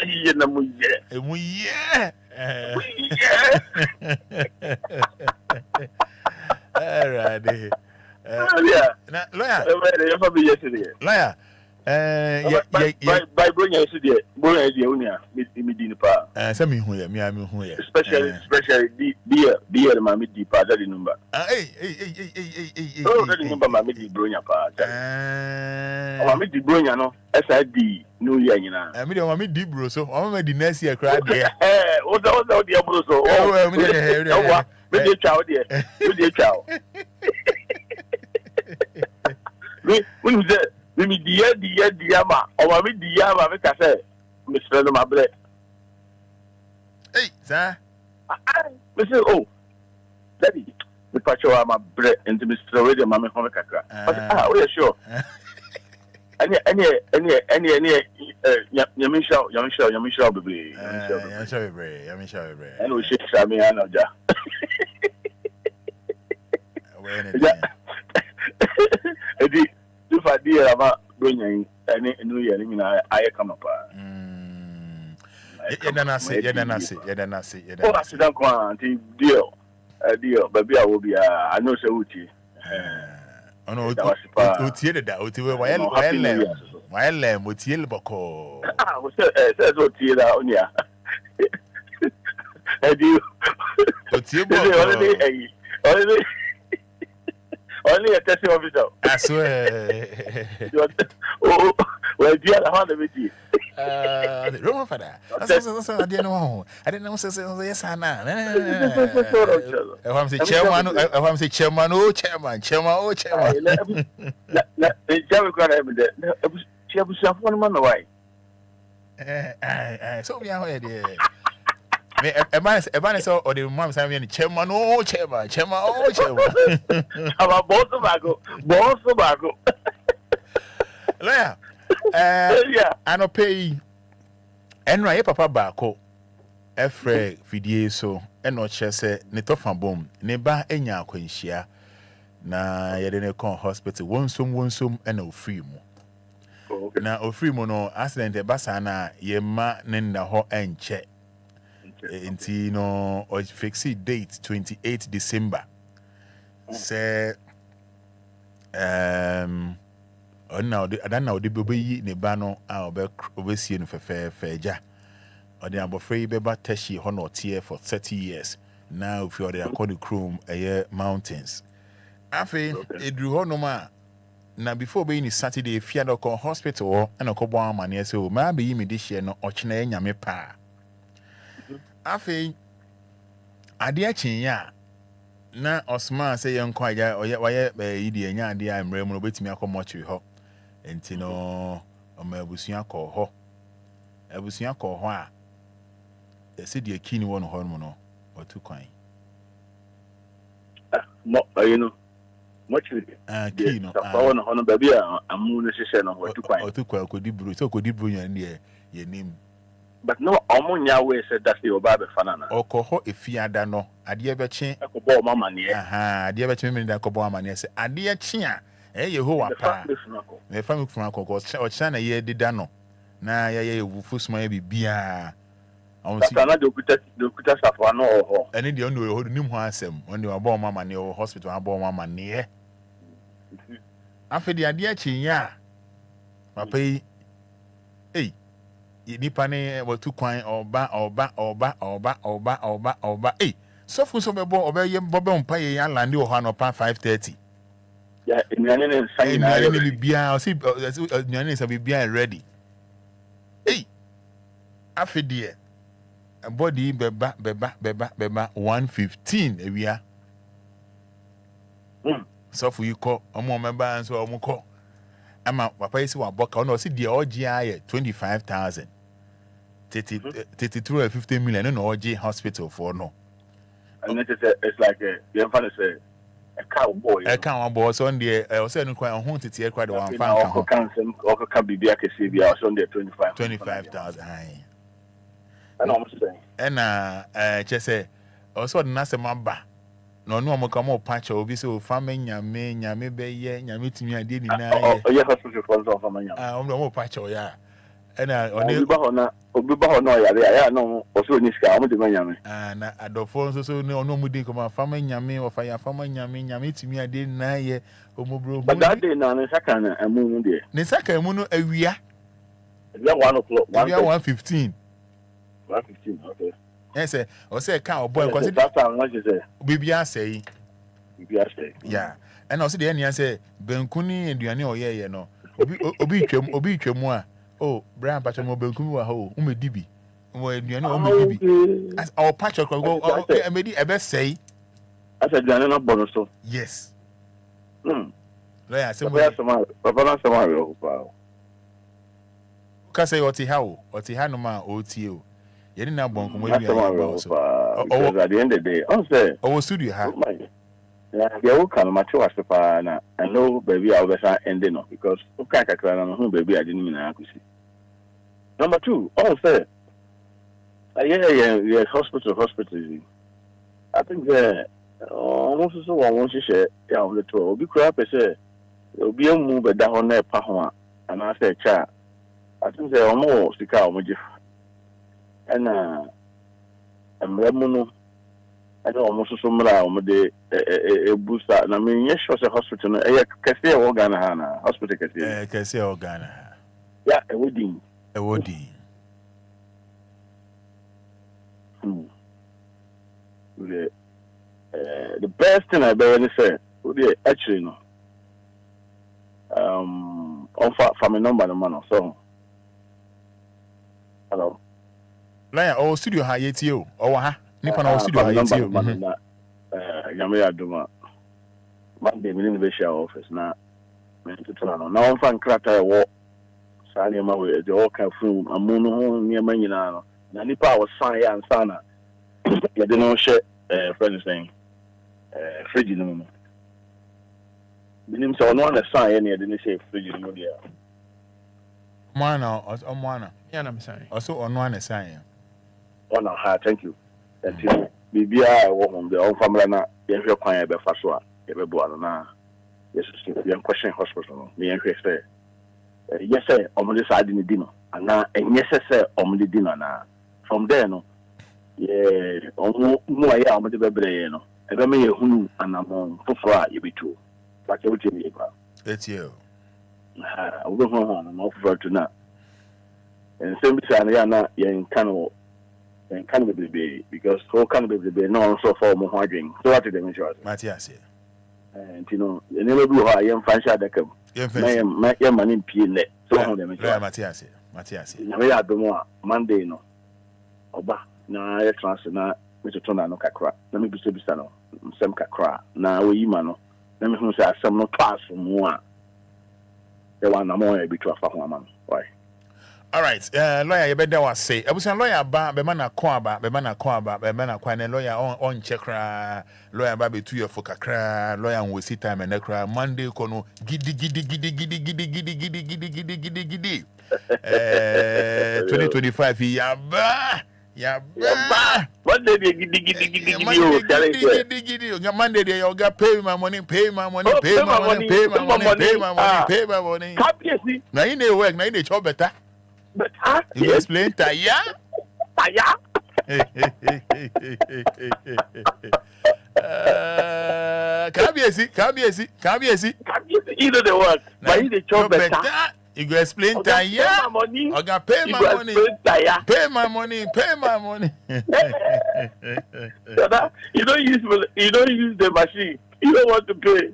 Ye na mu ye. Emu ye. Alright. Yeah. Na lawyer. Lawyer. By bring yesterday. Bring yesterday unia. Me di ni pa. Say me hu ye. Especially the mami di pa that the number. Hey. Oh, that the number mami di bronya pa. Mami di bronya no. SID no year nyina. Me dey mami di bro so. Mama di next year cry there. O da di bro so. Me dey chow there. Me me dia ma o ma me dia ma me ka say me sre no ma bre. Hey, sir. Me say oh. Daddy, me pacho ma bre into me sre we dey ma me ho me kakra. We are sure. Any yamin show baby. Yamin show. And we shake Sammy and Oja. Eddie, do for dear about bringing any new year, I come up. Yedana say. Oh, I sit down, deal, baby, I will be, I know so uchi. Oh no, otiele da otiwe waele motiele boko. We says otiele da onia. Eddie, otiele only a testing officer. I swear. Oh, well, dear, I want to meet you. Roman Fada. I didn't know. Yes, Anna. I'm saying chairman. So we are here. Everyone saw or the mom saying chairman. I'm a boss tobacco. Lawyer. I no pay. Enra ye papa baako. Efre fidie so eno chese ne tofa bom ne ba enya akwanhia na ye de ne kon hospital wonsom ena ofri mu. Na ofri mu no accident e basa na ye ma ne nna ho enche. Enti no o fix date 28 December. Say adanna odi bebeyi ne ba no a obesie no feja odi abofrey beba tashi ho no tie for 30 years now if you are the according chrome mountains afi edru ho no ma na before be ni Saturday fiado ko hospital ho na ko bo amane se o ma be yi me de hye no ochena nyame pa afi ade achin ya na Osman say Enquires oye yi de nya ade a mrem no betimi akomochi ho enti no oma abusua ko ho a ese de akini won ho no otu kwan you know much key no won ho no baby amu no hye no otu kwan ko di bro so ko di bro yan ye nim but no omunya we said that you ba be fanana okoho efiada no ade be chi akobo mama ne ade be chi me da akobo mama ne se ade chi a Yehowa pa me fami funa ko o chana ye dida no na ye wufu suma ye bibia on si na dokuta safo no ho ene de on ho nim ho asem on de abo mama ne hospital abo mama ne afedi ade achi ya papa yi nipa ne watu kwan oba so fu so bebo obeye bobe mpa ye ya lande o ha no pa 5:30 ya nnuane ne nsan na ya ni bia o si nnuane ne sa bia ready afidie body beba 115 ewia so fu yiko omo member so omo ko ama papa yesi wa boka ono si die oji aye 25,000 33 million no oji hospital for no and it's like you fan say a cowboy so on the o say no kwan ho tete e kwa de wan fan can be bia kesi bia so on the 25,000 ai and I'm saying na chese also na se maba no no mo kamo patch obi so fama nyame be ye nyame timi ade ni na ye ye hospital for so fama nyame mo patch o ya na obi ba ho na ya no o so ni ska mo de nyame na adofo so no no mu din ko fama nyame o fa ya fama nyame timi ade ni na ye o mo bro but that day na ne saka na emu de ne saka emu no awia 1 o'clock 1:15 okay. Yes, or say cow boy because that time what you say bibia say yeah and also the enia say benkuni eduane oyeye no obi twam a oh Brian patch mo benkuni wa ho umedibi mo eduane o medibi as our patch go emedi ebe say as eduane no bono so yes lawyer say papa na sama we o ka say oti ha no ma oti o yeni na bon ko mo wi ayi so at the end of the day on say studio ha yeah we can match was pa na I know baby I will be ending no because o ka kakra na no baby I didn't mean akusi number 2 on say yeah hospital I think almost so one share ya on the tour obi kura pe say obi emu be da ho na pa ho a na say cha I think say almost sika o mo je and Ramuno, I don't almost so much a booster. I mean, yes, was a hospital, a Cassia or Ghana, hospital Cassia or Ghana. Yeah, a wedding. The best thing I ever say would be actually no. On from a number of man or so. Hello. Laya o studio ha yeti o ha nipa na o studio ha yeti o yame aduma Monday me be share office na me tutuna no na on fan krata wo sa ne ma we de all kan from amuno ho ne ma nyina no na nipa wo san ya ansa na ye de no she friend saying fridge no no binim so no na san ye ne de ne she fridge no dia mwana o mwana ya na me san also ono na san ya on ha thank you until bibia wo hom de on family na ye hwe kwan e be fa so a ye be bo ano na yes ye question hospital no me hwe say yes say omode side ni di no ana yes say omode di no na from there no ye omo mu aye omode bebre no e be me ye hunu anamon foforo a ye betu ba ke wuti me ba etio we go home no foforo to na en sembi na ya na ye nkano and can be because who can be no so for mo hwadwen so what the measure Matias and you know you never do how you fan share the come my money pie net so how the measure Matias na we adom Monday no oba na ya transfer na me to na no kakra na me bisa no sem kakra na we yima no na me hu say asem no pass mu a the one na mo e bi to afa ho ama no why. All right, lawyer, you better was say. I was a lawyer, be man a kwa ne lawyer on check lawyer baby 2 year for kakra, lawyer we see time and nekra Monday kono gidi 2025 ya ba Monday gidi Monday dey you got pay my money now you dey work now you dey chop better. But you explain taya. Kabiesi. Either the work, but he the chop better. You go explain that, yeah. Pay my money. Okay, pay my money. Pay my money. Pay my money. You don't use the machine. You don't want to pay.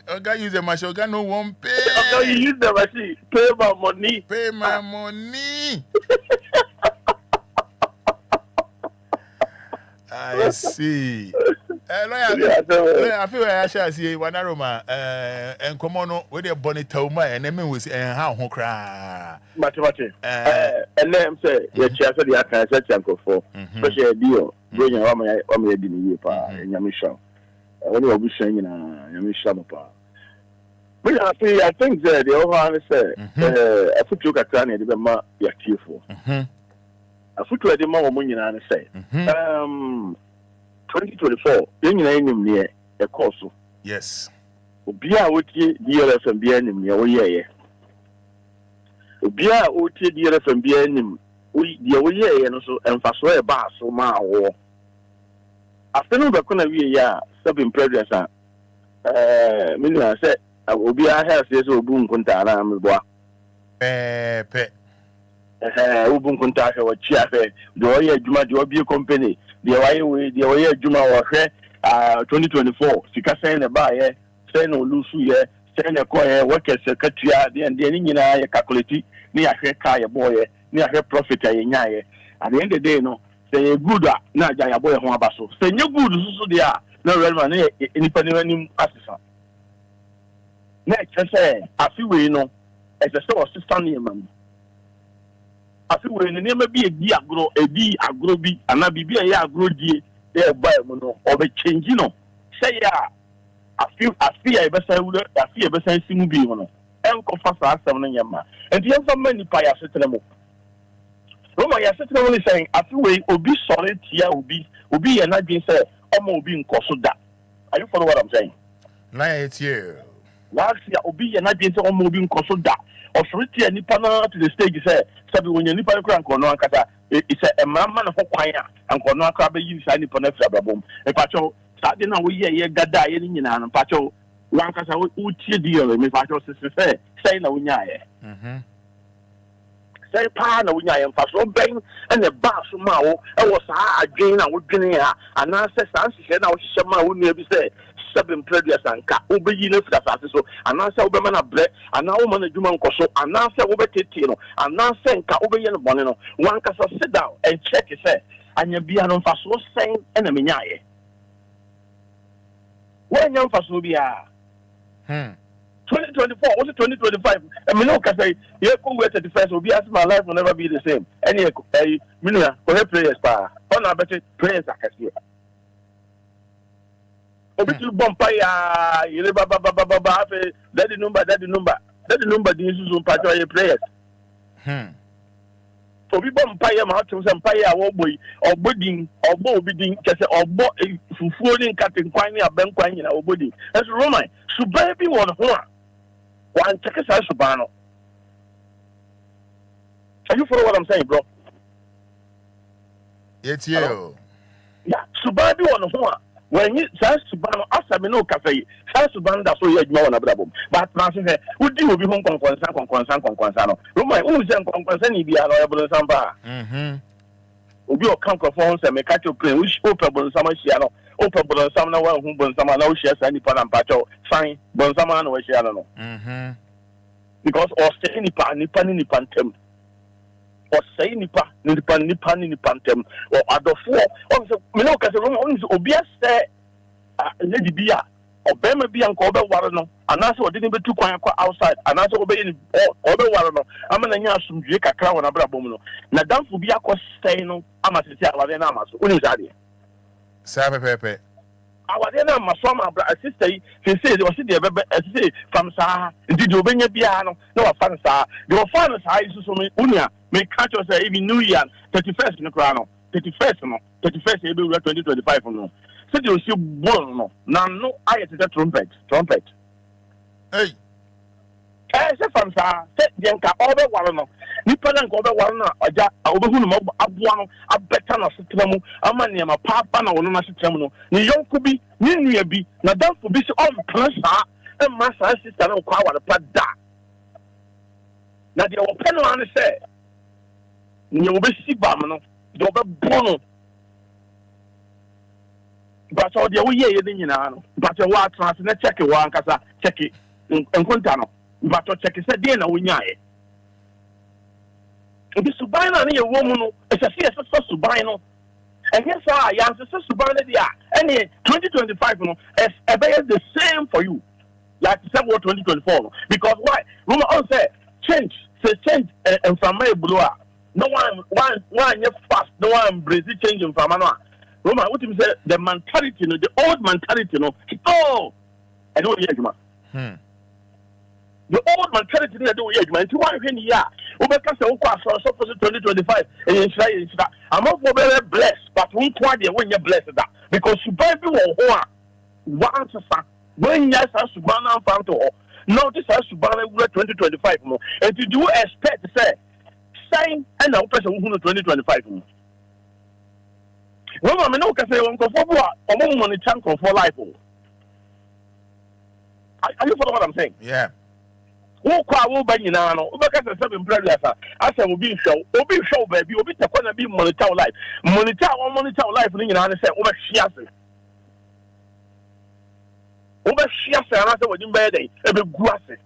Okay, use the machine. Okay, no one pay. Okay, you use the machine. Pay my money. Pay my money. I see. Lawyer, I feel I shall see one aroma and come on with your bonnet toma and then was how who cry. Mate. And then say, your chair for the account, set uncle for special deal. Bring your army in the year, and Yamisha. When you will be saying, Yamisha. But I think that the overall say, I put you at Tanya, the more you're tearful. I put you at the more money and say, 2024, young near a course. Yes. Obia would DLFM be enemy, oh yeah. Obia would DLFM be enemy, we the way and also emphasize a bar so ma war. After no bacona we ya, subbing previous. Mina said, Obia has this boom contana, boy. Ubun contact or chiafe, the way Juma Jobby company, the way Juma or 2024, Sika send a buyer, send or Lucy, send a choir, work as secretary, and the Indian calculate, near her car boy, near her profit a yaye. At the end of the day, no, say good, not Jaya boy Homabaso. Say no good, so they are no relevant independent assistant. Next, I say, I feel we know, as a sort of system near man. I feel when the name be a D agro be, and I be a agro D, there by mono, or be changing. Say, I feel a better thing be one. And confess us some yama. And the other many paya settlemo. Roma, ya settlemo is saying, I feel we will be solid here, will be and I being said, almost being Kosoda. Are you follow what I'm saying? 9 years. Last year, Obi and I being almost being Kosoda. Authority and Nipana to the stage said, Sabi when you Nipa Crank or no Kata, it's a man of choir and Corno Crabbe use any Ponefra boom. A pacho, starting away ye gada in and pacho, Lancasa would cheer deal, Miss Pacho sister say no Unya. Say Pana Unya and Paso Bang and the bar Sumao, I was again, I would get here, and I said, I was Shama would never say. Seven previous and Ubi Unif so and answer Obama bread and now man a Juman Coso and answer over Titino and now send Ubi and Bonino. One can sit down and check his head and you be an unfaso saying enemy. When young Fasubia 2024 was it 2025? I mean, no, say, you go wait at the first will be as my life will never be the same. Any Minia, prayers, pa, on our better prayers, I can see. Obitu bompaya yele baba that the number the issue on part of your prayers. Obi bompaya ma to some paya wo boy or budding or bo bidding just or bo fufuoding cutting kwani aben kwani na obodi. That's Roman. So baby one check us out subano. Are you follow what I'm saying, bro? It's you. Yeah, so baby one when you say Subano, after me no cafe, say Subano that's why you ignore na brabo. But now say, who do you be home concern? Roma, who is concern ni biya no ebo samba. Obi o kan ko phone say me catch your plane, which open bon sama shia no. Open bon sama na wa hu bon sama na wo shia say ni pa na mpacho. Fine, bon sama na wo shia no. Because or say ni pa ntem. Or say nipa ntem or adofo or me no ka say Obia say lady bia or bema bia nko be ware no anase o de ne betu kwan kwa outside anase o be ni o be ware no amana nya asumdue kakra wona brabom no na danfo bia ko say no ama sisi awade na amaso oni zade sa pepepe awade na amaso ama bra sister yi say o si de be say from sa ndi de obenya bia no na wa fan sa de wa fan sa yi so me unia me catch us even New Year 31st no crown 31st 2025 no so you see born no na no I the trumpet hey say from sa say denka obe waro no nipa na nka obe waro na aja obehu no aboa no abeta na setremu amane ma papa na wono na setremu no ni yonku bi ni nua bi na danfo bi se on plan sa e ma sa sister na kwa ware pa da na de open no an say ni obesi bam no de obebo no but all the way ye ni nyina no but wa trans na check wa ankasa check enkonta no but check say dey na wonyae obi suban na ye wo mu no esase so suban no and yes I answer so suban dia any 2025 no is the same for you like December 2024 because why Roma on say change and from my blue no one fast no one Brazil change from no Roma what you say the mentality no the old mentality no oh I don't hear the old mentality na do ye adwuma nti wan hwe ni ya obeka se wokọ so for 2025 enshira am of very blessed but we kwa de when you blessed that because you buy be wo ho a wan sesa when ya sa suban na fan to ho no this is suban na 2025 no and do you expect say sign and na person who 2025 no wo me no ka say won ko fo bo a omo mo ni chan ko for life are you follow what I'm saying? Yeah. Who kwa wo ba nyina no obeka se 7 prayer asa asa obi hwe baby obi tekwa na bi monitor life ni nyina ne se oba hwia se ana se wodi mba dey ebe gu ase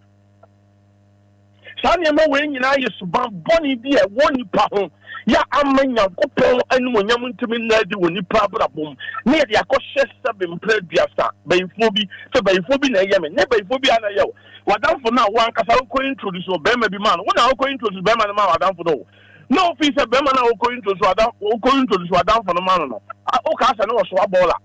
sane ma we nyina ye suban boni bi e woni pa ho ya amanya kopon anu onyam ntimi na di woni pa brabom ne ye akɔhye 7 prayer asa bayifo bi na yeme ne bayifo bi ana yew wadamfo na wan kasa ko introduce obema bi man wona ko introduce bema na wadamfo no fi se bema na ko introduce wadamfo no man no o ka asa na wo so abola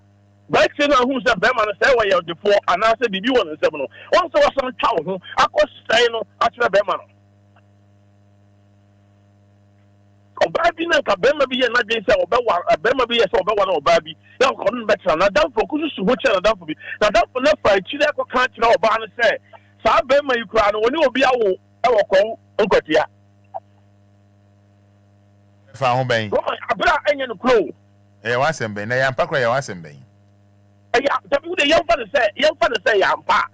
back say na hu se bema na say we the for ana se bibi won nsem no won se wo so twa ho akosai no akira bema no obabi na ka bema bi ye na gbe se obewa bema bi ye se obewa na obabi ya ko no betra na damfo kusu ho che na damfo bi na damfo na fa chire ko kan chira oba na se sa bema yi kura no woni obi awo e wo kon nkwatia fa ho ben abra enye no kro wasem ben na yampa kra ya wasem ben tabi de yampa de say yampa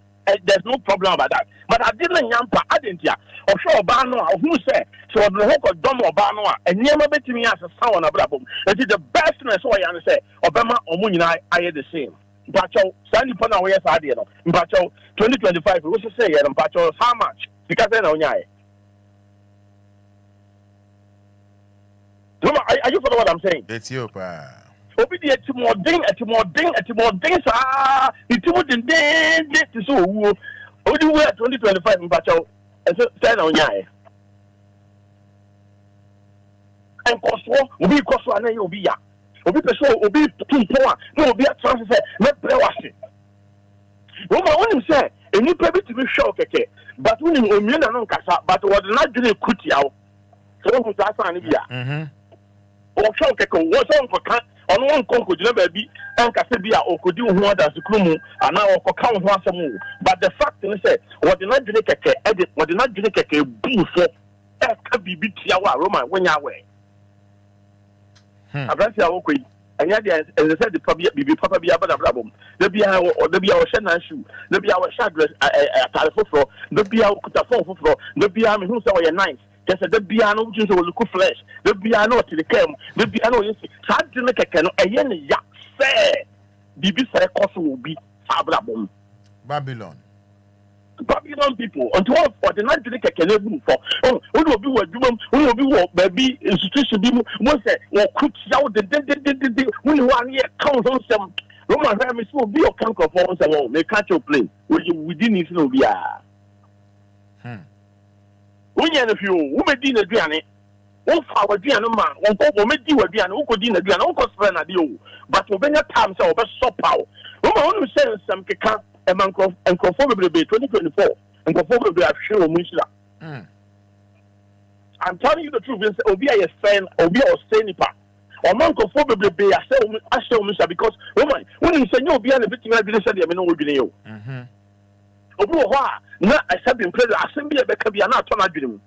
there's no problem about that but I didn't yampa adentia ohwe oba no a hu say so odno ho ko dom oba no a eniema betimi asesa wona brabom it is the best thing so ya say obema omu nyina aye the same mpacho sani pona wo yes ade no mpacho 2025 we say ya mpacho how much because na onyae are you follow what I'm saying? Ethiopia obi de etimoden sa itimo den so wu odi wu 2025 mpacho say na onyae en koso obi koso anaye obi ya obi peso obi tumpo a no obi atran se me brewase wo ma wonim se eni pe bitimi hwe okeke but wonim omie na no nkasa but wo de na dwene kutiawo so hu sa san bia o hwe okeke wo so nkoka ono nkonko dina baabi ankasa bia okodi hu adanse krumu ana okoka hu asem but the fact is say wo de na dwene keke wo de na dwene keke bu so e ka bibi tiawo a Roman wonya we abranti awo koi anya dia as I said the bibi papa bia bada brabom da bia o shena shoe da bia o sha dress atare foforo da bia o kuta phone foforo da bia me hu say o ye nice just da bia no wujin so look flesh da bia no te kem da bia no yesi sa de ne keke no eye ne ya se bibi say koso obi sa brabom Babylon people until for the not drink a canoe for only will be what you will be what baby institution be more say or cook out the only 1 year count on some Roman families will be a count of all some they catch your plane within it no be when you few women dinner Diane one for Diana man one go make you a Diana who could dinner Diana who could spend a deal but when your time so over so power Roman say some keka and conformably 2024 and conformably I've shown Mushla. I'm telling you the truth. Obia is saying Obia or Senipa or man conformably be I show Musha because woman when you say no be a bit like this said you know we be you. Obu na I said in prayer assembly be ka bia na to na dwem.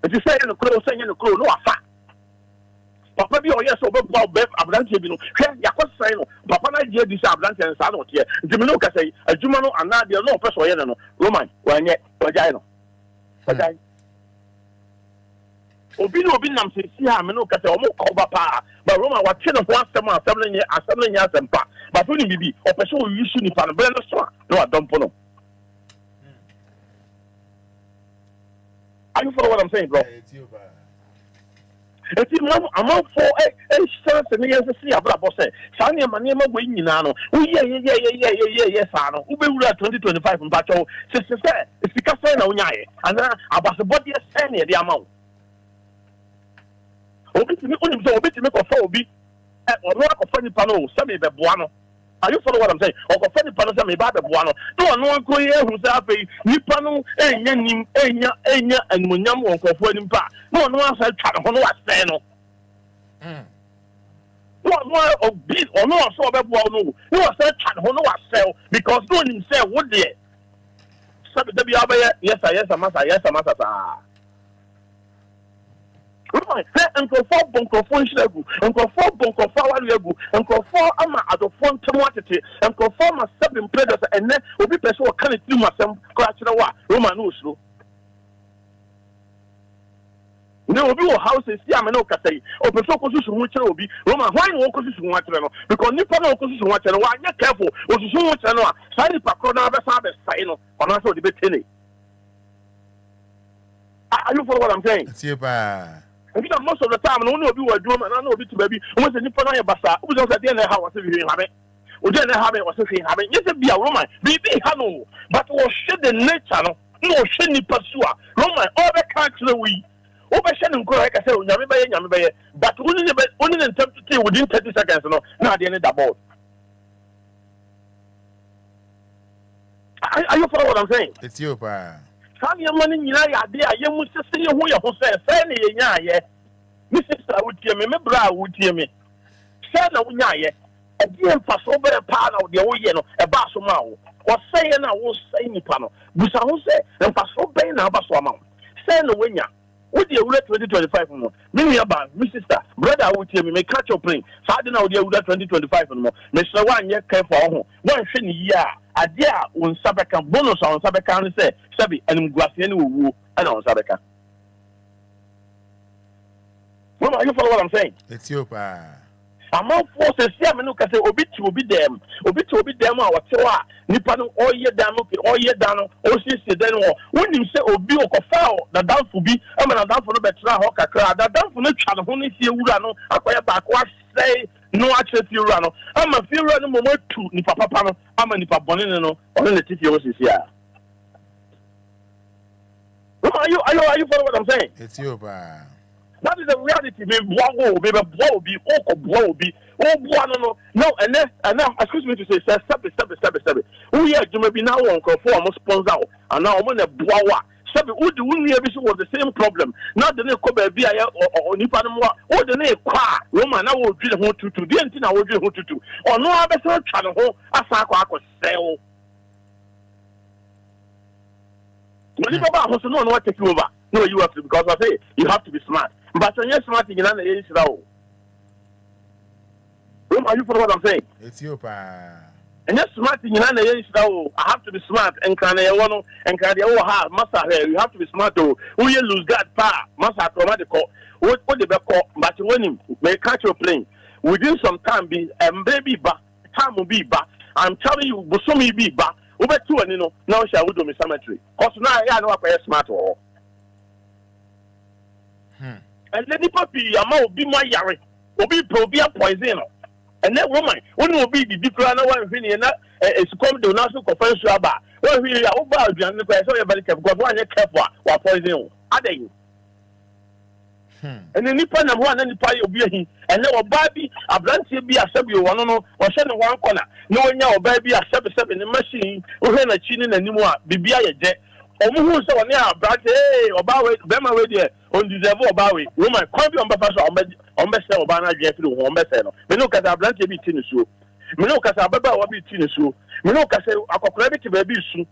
It is saying no crow no afa. Papa bi o yes o be abrantie bi no hwe yakosai no papa na je di sa abrantie nsa no te ntimi no ka sai adwuma no anade no person ye no Roman wanye wajai no Okay. Obi no obi nam se si ha me no kase o mo ko ba pa ba Roma wa twe no ho asem nya pa ba so ni bibi o pese o yisu ni pa no bre no so no adompo no. Are you follow what I'm saying, bro? Eti I'm for a chance and yes see abra boss say sani ma ne ma we nyina no wo ye sa no wo be wura 2025 mpacho se sika say na unyaye ana abase body say na de amount obi timi onim so obi timi ko fa obi ono akofani pa no se me be boa no. Are you follow what I'm saying? Or go funny panel me ba be boa no. No no ko ye hu say afei nipa no enya nim enya and munyam won kofo anim pa. No no asa twa ho no asɛ no. No obi or no so be boa no. No asa twa ho no asɛ because no nim say wo de. Sabi da bi abaye yes masa. Right, Uncle Bonko Shagu, Uncle Wariagu, Uncle Ama Adofon Tomatity, Uncle my 7 predators, and then will be person who can't do myself, scratch the wa, Roman Uslu. No, we will houses, Yamano Catay, or Pesocus, which will be Roman, why no Ocus watch because Nippon Ocus watch and why not careful, was so much and what, Sally Pacona, Sabe, Sino, or also the Betty. Are you follow what I'm saying? And most of the time, I don't know if you were doing, and I know it baby. Once a Nippon Bassa, who was at the end of the house, if you have it. We didn't have it, was saying, having yes, be a woman, be Hano, but was shed the nature, no shiny pursuer, Roman, all the country we. Over Shannon, correct, I said, Yamibay, but only attempt to take within 30 seconds, no, not the end of the board. Are you follow what I'm saying? It's you, pa. Some young money, you must see who you say, Fanny, yeah, Mrs. would hear me, my brow would hear me. Sana, yeah, a dear pass over a pan of the old yellow, a basso or saying I will say any panel. But I will say, and pass over now, basso amount. Sana, when ya, would you read 2025 more? Many about, my sister, brother would hear me, may catch your plane. So I don't know, you would 2025 more. Mr. One, yeah, care for home. One shiny year. Adia un sabeka bonus on sabeka and say sabi and guasian woo and on sabeka. Well, are you follow what I'm saying? It's you, pa. I'm all forces, Yamanuka say, Obit will be them, or Tewa, Nippon, all year down, all year down, or sister, then, or when you say Obi or Kofao, the down for be, I'm a down for the better hawker, the down for the child, only see Urano, acquire back, what say. No access to Rano. I'm a few random moment to Nipa Papa. I'm a Nipa Bonino or the TTOs here. Are you follow what I'm saying? It's you, pa. That is the reality. Maybe blow be. Oh, no, and then, excuse me to say, stop. We are to be now on conform sponsor, and now I'm on a blower. Sabi who the one was the same problem. Not the name Kobe Bia or Nipanua or the name Kwa Roman. I will drill home to the end. I will drill home to or no other channel home as I could sell. When you go back, also no one take you over. No, you have to because I say you have to be smart. But when you're smart, you know the age now. Are you for what I'm saying? It's you, pa. And just smart in I have to be smart and can I want and can they all have master here? You have to be smart to who you lose that power, master call. What the back call, but when him may catch your plane within some time be baby back, time will be back. I'm telling you, Busumi be back over 2 and now shall we do me cemetery. Cause now I know a smart or and let the puppy amount be my yari will be probia poison. And that woman, when will be the different one opinion, it's come to national conference. Well, we are over the question, everybody can go one careful while poison. Are they? And then Nippon and one and the party of being, and now baby, a branch be a sub you one or send one corner. No one now, baby, a 7 in the machine, or a chin and anymore, be a jet. Or who saw near branch, or bow it, them away there, on the devil bow it. Woman, come on, Papa, on best of Bana Jeff, on best. Me look at a branch be tinnisu. Me look at a baba will be tinnisu. Me look at a cooperative baby soon.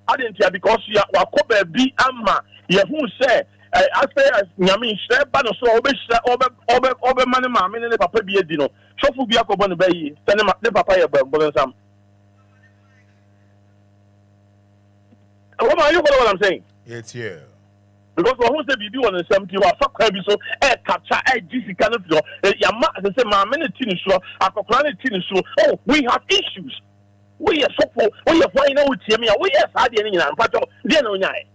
I didn't hear because you are cover be amma. You who say, I say, Yamin, share, but so over money, mammy, and the papa be a dino. So for be a cobon bay, send him the papaya, but some. What are you what I'm saying? It's you. because who say bibi on 70 wa fa kwa bi so capture GC kind of yama say ma me tin so akokora ne tin so oh we have issues we are so for we are why na utie me we are sad dey nyina mpacho dey na onyae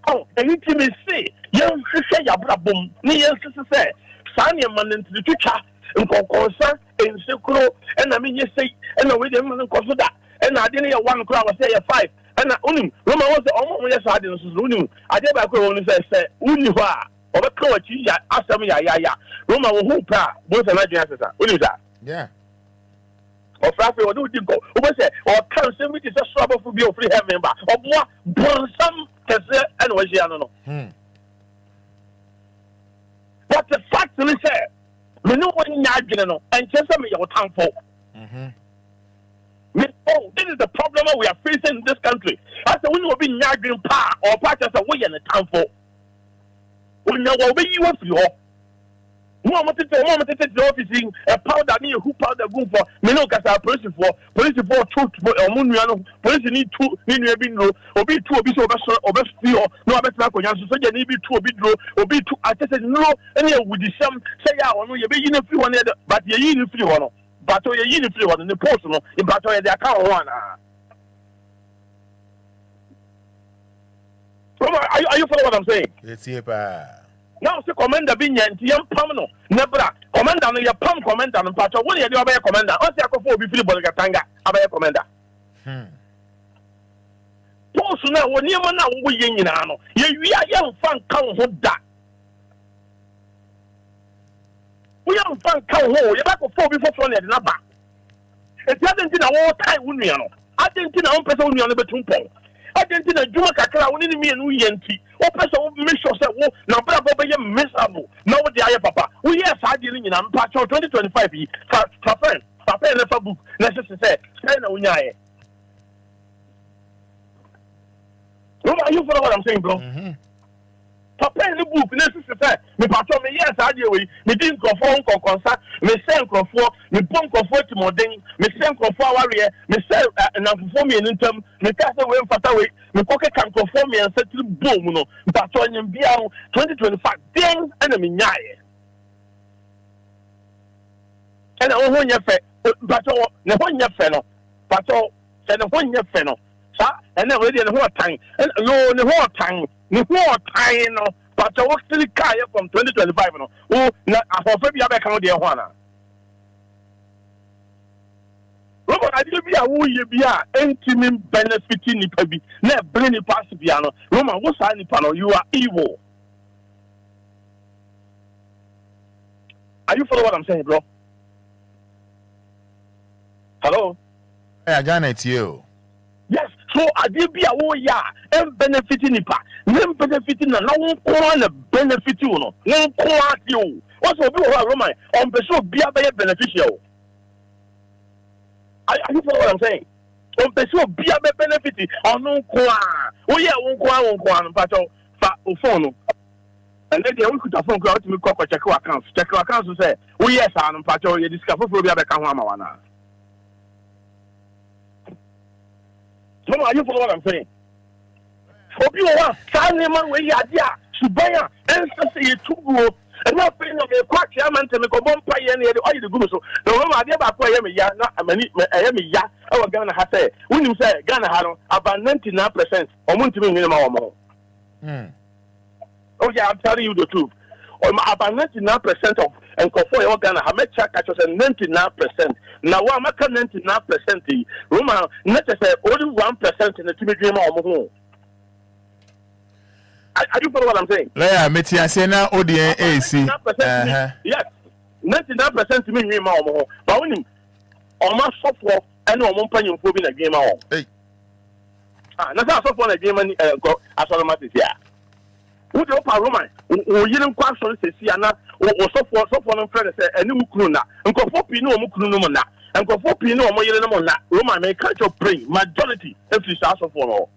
oh anything me say yen hwehwe ya brabom ne yen sese saa ne man ntiri twitwa nkonkonsa ensekuro na me nye sei na we dey man nkoso da na ade ne ya 1 kura wa say ya 5 na unim Roma was the omo yes ade no so unim ade ba ko won say uni ho a obeka wachi ya asem ya Roma wo hu pra bo se na dwen asesa unim sa yeah o frafe wo do dinko o bo say o kan se mi ti say so abofo bi o free heaven ba oboa bonsam kese and wo hia no but the fact is say me no won nya adwene no enche se me ye wo tamfo oh, this is the problem we are facing in this country. I said, we will be nagging pa or part of the way in the town for. We know what we want for you. Moment to the office a powder near who powder go for Minokas police for truth or Muniano, police need 2 million or be 2 bits or best feel no better so you need be 2 bit or be 2. I said, no, any with the some say, I know you're being a few one, but you're in free one. But you're in free one in the post, no, in Batoya, they account one. Are you following what I'm saying? It's here, pa. Now, see, Commander Binyan, Tiam Pamno, Nebra, Commander, your Pam Commander, and Pacho, what do you do about a commander? What's the Akofo be free Bolgatanga about a commander? Post now, when you know we in Ano, you are young fan count that. We are fan count, you're back of 4 before Sonny at Naba. It's Argentina all time, Uniano. Argentina on person Union between Paul. Argentina, Juma Kakra, we need me and we anti. Or person make sure that now, Bravo, miserable. Now, the Aya Papa. We are starting in Ampacho 2025. Papa, never book, necessary. Say no, Unaye. Are you follow what I'm saying, bro? Papa in the book, necessary. Me patron, me yes, I do. Me didn't conform, concert, me send conform, me bump conform to Moding, me send conform warrior, me sell and conform me in term, me cast away and fat away, me pocket can conform me and settle boom, no, patron and Biao 2025, then enemy nyaye. And I want your fat, patron, the one your fellow, patron, and the one your fellow, sir, and then ready in the whole time, and no, the whole time. No time, no. But I work still car from 2025. No, oh, na afofo bi abeka no de ho ana. Robert, I dey be a wo ye bi a entimi benefiting nipa bi. Na bring ni pass bia no. Roman, wo sa nipa no, you are evil. Are you follow what I'm saying, bro? Hello? Hey, Ghana, it's you. Yes, so I did be a wo ya and benefiting nipa. Nem benefiting na won ko na benefit you no. Won ko at you. What's obi wo Roman on person bia be beneficial. Are you follow what I'm saying? On person bia be benefit on no ko a. Wo ya won ko no pacho fa o phone no. And then we could have phone go out to me ko check your accounts. Check your accounts to say, "Oh yes, an pacho you discover for bia be ka ho ama wana." No, are you follow what I'm saying? For people, Saneman, where you are there, Subaya, and say to go, and not paying of a quack chairman to make a bomb pie and the oil to go. So, the Roma, I never play him, ya, not a minute, I am a ya, our Ghana has said. When you say Ghana had about 99%, or want to be minimum. Oh, yeah, I'm telling you the truth. About 99% of and for Ghana, I met check at 99%. Now, I'm at 99%. Roma, not to say only 1% in the Timmy Dream or home. Are you follow what I'm saying? Yeah, Metia Sena ODN AC. Yes, 99% to me, Mama. But when you almost software and no one paying for being a game. Hey, that's not software a game and go as all matters here. Who do you Roman? Who you don't question Siana or software and friends and new cruna and go for Pino Mukrunumana and go for Pino Moyana. Roman may catch your brain, majority if you start for all.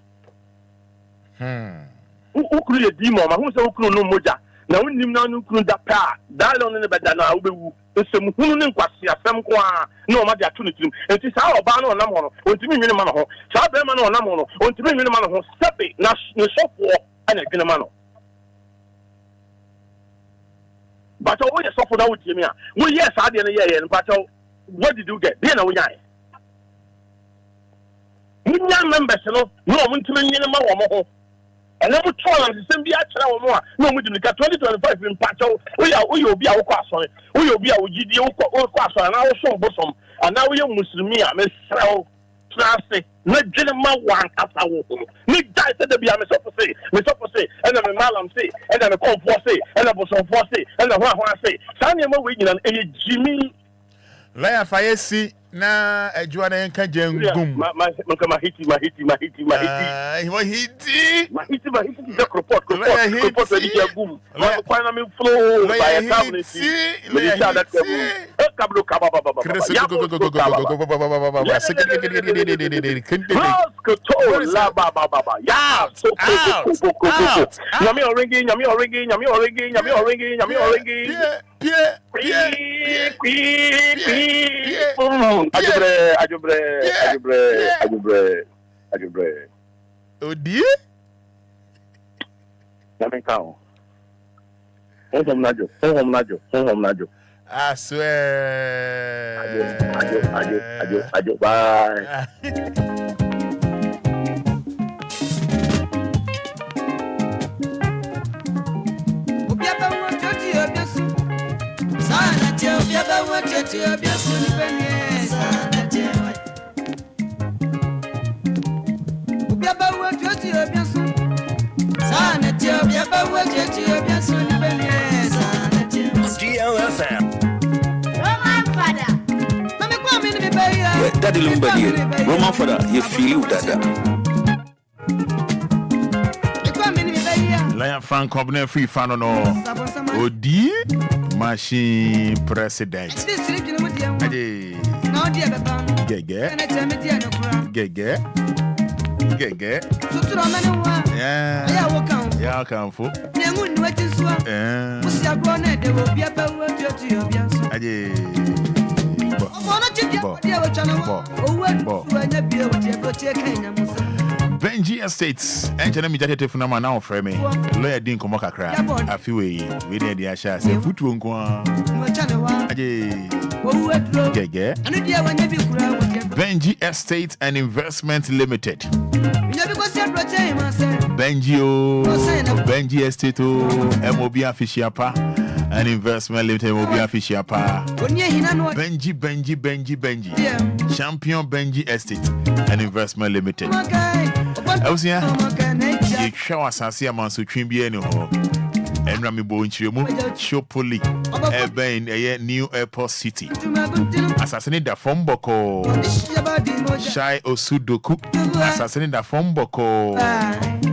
Who create a demon? Who say who no moja? na wonim na no kunu da pa dialogue ne beda na obewu esem hunu ne nkwase asem ko a na o ma de ato ne tirim enti saa oba na onam ho no ontimi nwene ma no ho saa be ma na onam ho no ontimi nwene ma no ho sebe na ne sofo ana dwene ma no but o ye sofo na wotie mi a wo yes ade ne ye no but what did you get be na wo nyae munya members no no mo ntimi nwene ma wo mo ho and I'm trying to send me a child more. No, we didn't get 2025 in Pacho. We are Obia, we will be our GD, and our show bosom. And now we are Muslimia, Miss Sell, Trasty, not General one after Nick died at the Biamisopose, Misopose, and then Malam say, and then a Comfort say, and a Bosom for say, and a Hoa say. Sanya Mawin and a Jimmy. Laya Fayesi. Na ejuana enka jengum mahiti the report gum kwa na me flow by a tablet me that kablo kababa Ajubre. Odi? Nami kao. Hom najo. I swear. Ajo. Bye. DLFM. Fada. Daddy Lumba here. Roman Fada, you feel that. Lion fan company free fan no Odi machine president. Gege. Yeah, come for. Benji Estates, Angela Mijate Funama now for me. Lawyer Din Komokakra, a few way, we did the Asha, say, Futu Gege. Benji Estate and Investment Limited. Benji Estate, Mobia Fishiapa, and Investment Limited, Mobia Fishiapa. Benji. Champion Benji Estate and Investment Limited. I was here. You show us as a man so trimby anyhow. And Rami Bonchimo, Shopoli, Eben, a new airport city. Assassinate the Fomboko, Shai Osudoku, assassinate the Fomboko,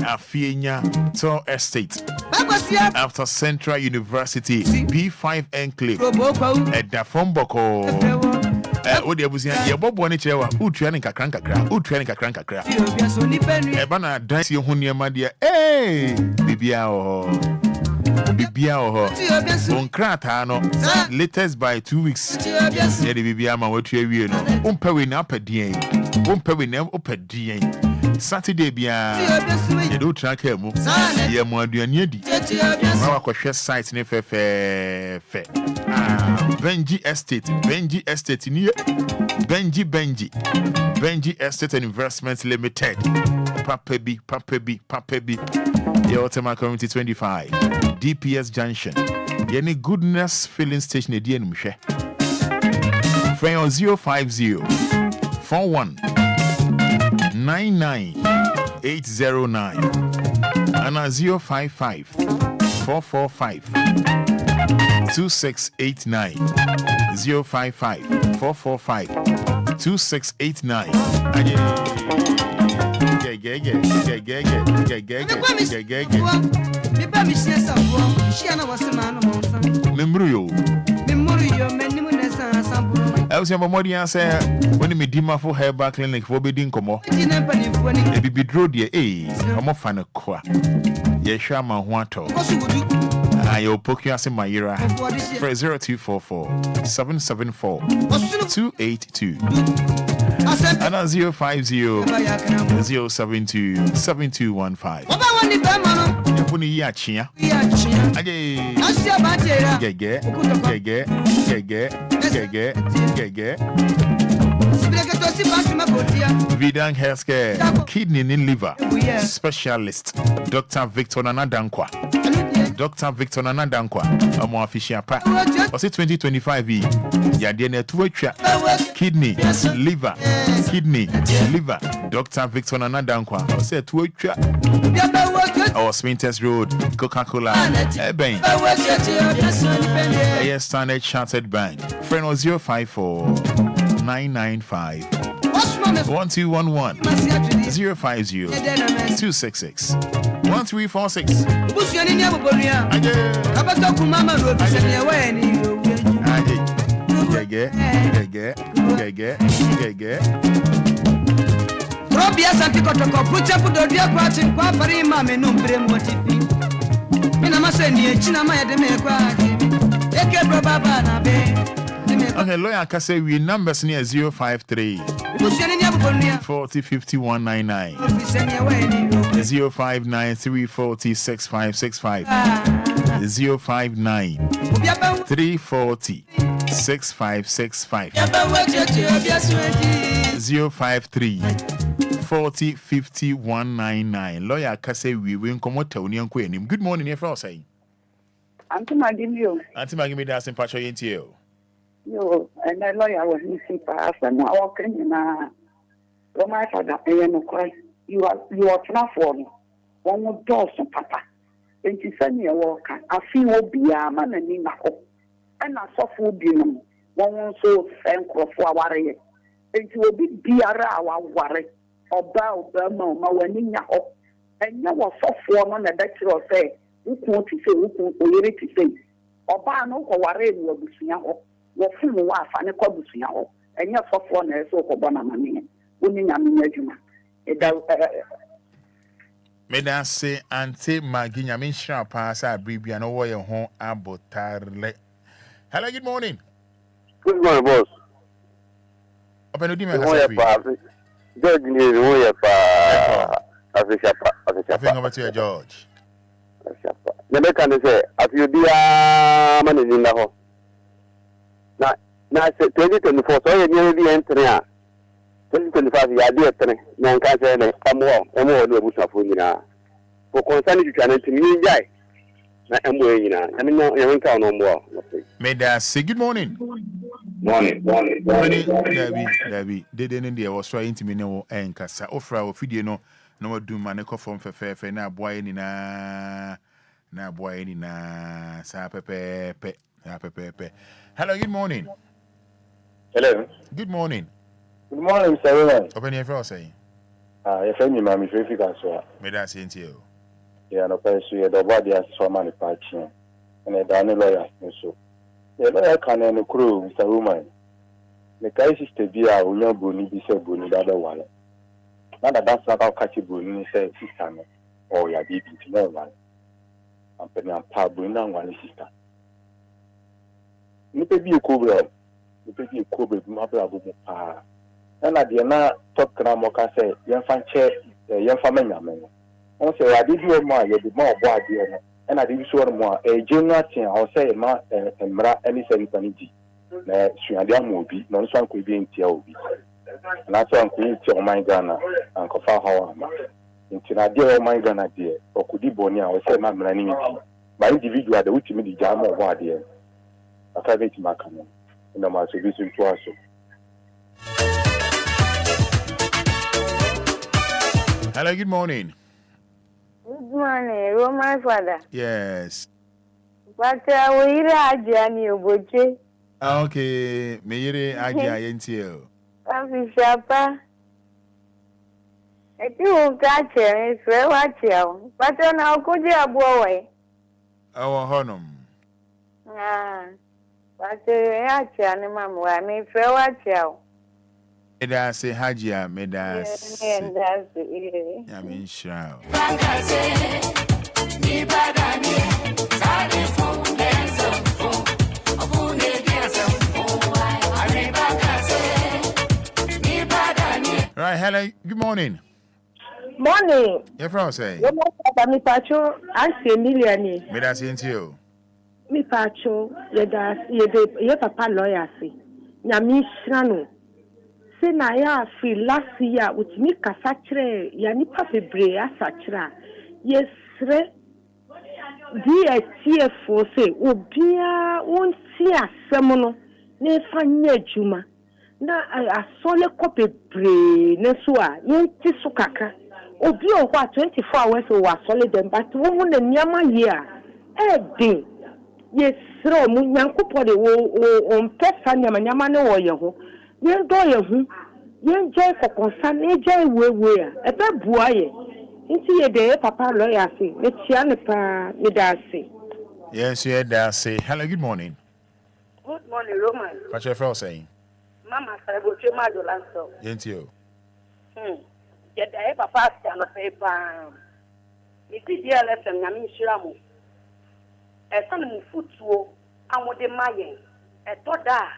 Afienya, Tor Estate. After Central University, B5 Enclave, at the Fomboko. Odi abusia ye bobo ne chewa utua ne kakra eba na dance ho niema de bibia ho onkrata no latest by 2 weeks ye de bibia ma watu awie no umpewe na apadien Saturday bia ye do track mu ye mo aduane adi ma wakɔhwɛ site ne fe Benji Estate ni Benji Estate and Investment Limited. Papa B. Your Tema Community 25. DPS Junction. Any goodness filling station again, Mushe. Frame 050 41 99 809 and 055 445 2689 055 445 2689. I was your mother say when me dima for hair back clinic for bidding como. A baby drew the I'm off on a qua. Ye shama wanto. Ayo Pokiase Mayira. For 0244 774 282. And 050 072 7215. Yapuni Yachia. Gege. Vidang Healthcare, kidney and liver specialist, Dr. Victor Nanadankwa. Dr. Victor Nanadankwa, Amo Official Pa. Was it 2025? Yadene Tuacha, kidney, liver, Dr. Victor Nanadankwa. Was it Tuacha? Our Sminters Road, Coca-Cola, Bank. AS Standard Chartered Bank. Friend 054 995 1211 050 266 1346. Robia Santikotoko, Puchapu, Dodia Quatin, Quapari, Mamma, no Brem, what it be. Minamaseni, Chinamaya de Mequa, Eke Baba, Okay, lawyer can say we numbers near 053 40 5199 059 340 6565 059 340 6565 053 40 5199. Lawyer can say we win come out. Good morning, your friend. Say Auntie Magimi that's in Pacho Yentio. Yo, and I lawyer was missing past and I walk in my father, and you are not for me. One more dozen, Papa. And you send me a walker. I feel Obia, man, and Nina. And I saw food, you know. One so thankful for our warrior. And you will be Biara, our worry. Or bow, Burma, when Nina. And you were so formal that you say, who want to say, who want to say. Or bow no worry will be seen. Wofu mu wa fa ne kwabusu ya ho enye sofo na eso ko bona mane woni nyame adwuma eda me da se ante magi nyame nhira pa sa bribia no wo ye ho abotarle. Hello, good morning. Good morning, boss. Open di me ha George ni wo ye pa afishapa Think about you, George. Afishapa me kan say afi bia mane ni na ho na 2024 so ye nye bi entry a 2025 ya di etre na nka se ne amo no abusafo nyina ko concern twitwa na ntimi njai na amo nyina na me no ye nka no mo me da say good morning. Morning. Dabi dede ne de was trying to me no enkasa ofra ofidie no na wadum ma ne kofom fefefe na aboa ni na sa pepepe. Hello, good morning. Hello. Good morning. Good morning, sir. Open your phone, say. Your friend, Mammy, if you can swear. May that say to you. Yeah, no, person, the body has so many patching. And a Danny lawyer, so. The lawyer can and crew, Mr. Woman. The case is to be a woman, Bunny, be said, Bunny, the other one. Not that that's not how catch a Bunny, said, sister, or your baby, to know one. I'm penny and pa, Bunny, one sister. Nipa bi ekobra mabra bu pa na de na talk na mo ka say yemfa nche yemfa manyame on say ade bi o mo a ye bi mo obo ade no na de bi so mo a genuatin o say ma emra ani say paniji na suade amobi no so anko bi ntia obi na so anko ntia o man Ghana anko fa hawa ma ntina de o man Ghana de okudi boni a o say ma mra ni nti ba individual de wutimi di jama obo ade private makano na ma service to us. Hello, good morning. Good morning, Roman Fada. Yes. But we are Johnny Oboche. Okay, Mayere Agia Yentio. I'm Shapa. If you catch him, it's very watch you. But now could you boy? Our honum. But I can't remember. I mean, for what you. Meda se Hajia, Meda se. I mean, shroud. Right, hello, good morning. Morning. Your friend say. Me pacho, I say million. Me that's into you. Me pacho, ye papa lawyer say. Nyami shrano. Say na ya free last year with me kasachre ya ni pa bebre asachra. Yes re DLFM say Obia won see asem no na fa nya adwuma. Na asole kope bre ne so a yenti so kaka obi o kwa 24 hours o asole dem but wo mu na niama ye a din yesro mu nyankopɔ de wo mpesa niama ne wo ye ho yen do ye hu yen je kokonsa ne je wewe a ebe bua ye nti ye de papa lawyer say e tia ne pa me da say yes you da say hello good morning. Good morning Roman. What your friend saying? Mama said, "Go to my dolanso." Ain't you? Get the papa stand up paper. It is DLFM. Yami shiramu. A son of footwo. I'm with the Mayan. A toda.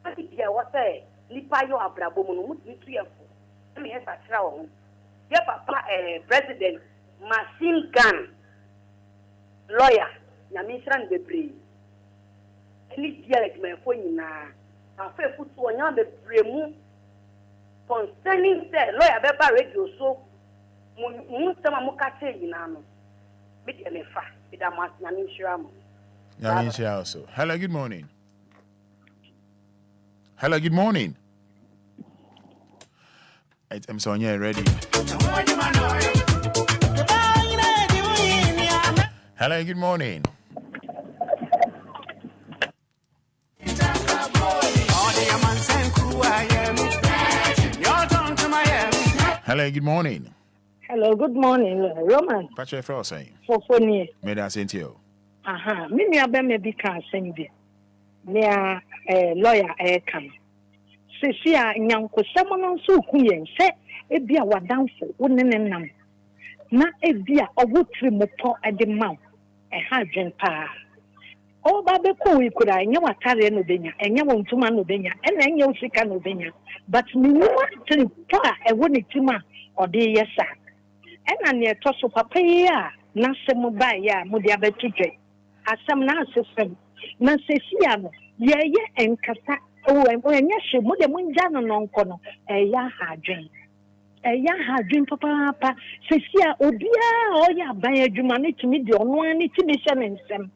I think there was a Lipayo Abrabomo. Would be fearful. I mean, a trial. Your papa, president, machine gun lawyer. Yami shiran the breed. Any DLFM for you now. Afa futu onya be premu concerning say lawyer be ba radio so mu sama mu ka che yina no be de me fa be da ma na mi shira mo na mi shira also. Hello good morning. Hello good morning. I'm so ready. Hello good morning. Hello, good morning. Hello, good morning, Roman. What's your friend saying? For funny. May I say to you? Aha, me be can send it. Me a lawyer come. Sisi a nyanko samono so kuyen se ebi a wadanfo wonenenam. Na ebi a obutri moto ade maw. Ha dwen pa. O ba be ko wi kura nya watare no benya, enya wontuma no benya, ena enya usika no benya. But me numa tripa e woni tima ode yesa. Ena ne to so papa ya na sem ba ya mo de abetudwe. Asem na asem. Na sesia no ye enkasa o enya hye mo de munja no nonko no eya hadwen. Eya hadwen papa sesia obia o ya ban adwuma ne timi de ono ani timi hye ne nsem.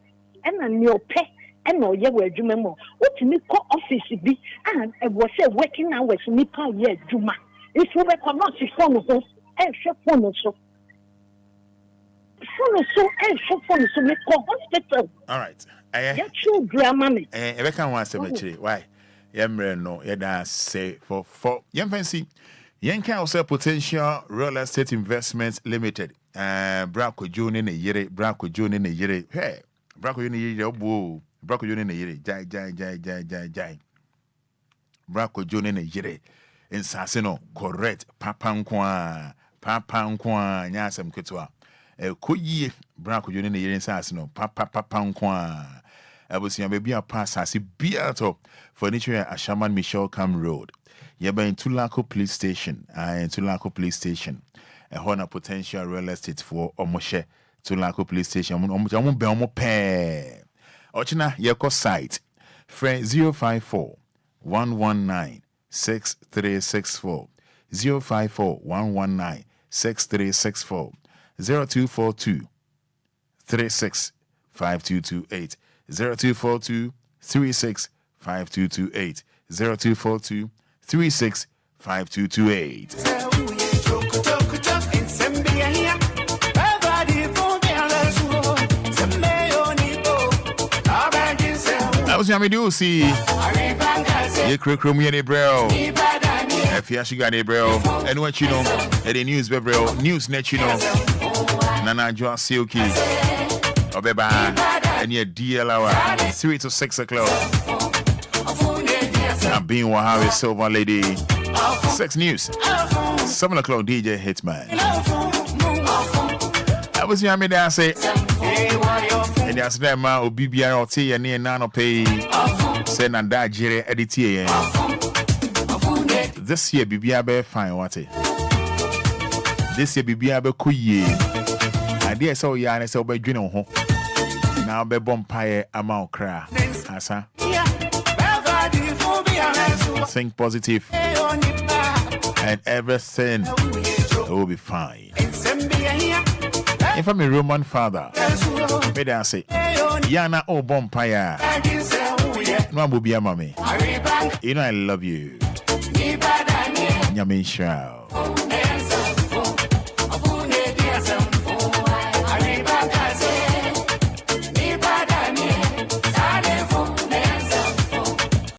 Ena ni ope ena oye wa adwuma mo otimi ko office bi and e was say working hours ni pa ye adwuma if we cannot phone ho phone so me ko hospital. All right. Ya children mama e be kan wan cemetery why yemre no ye da say for yem fancy yen kan also potential real estate investments limited Brako Jone ne yere Brako Jone ne yere hey Brako Jone yere obo Brako Jone ne yere jai Brako Jone ne yere insase no correct papa nkwa nya asem ketwa koyie Brako Jone ne yere insase no papa nkwa abusia bebi a pass asase bia to furniture at Shaman Michelle Cam Road yeba in Tulako Police Station a Hona potential real estate for Omoshe Tulako Police Station omo be omo pe ochina yeko site friend 054 119 6364 054 119 6364 0242 36 5228 0242 36 5228 0242 36 5228. I was going to see ye crackroom ye bro. If you actually got a bro, and what you know, at the news, bro, news net, you know, Nana Joa Silky, Obeba, and your DL hour, 3 to 6 o'clock. I'm being Wahawi Silver Lady, 6 News, 7 o'clock DJ Hitman. I was your mid say, and that's them, Obia or tea and near nano pay. Send and that jere edit. This year, Bibia be fine, what it. This year, Bibia be kuye. I dare so yarn is over Juno. Now be bumpire amount cry. Asa. Think positive. And everything will be fine. If I'm a Roman father, maybe I say, Yana o bumpire. No, Obia, mommy. You know I love you. Yamin Shao.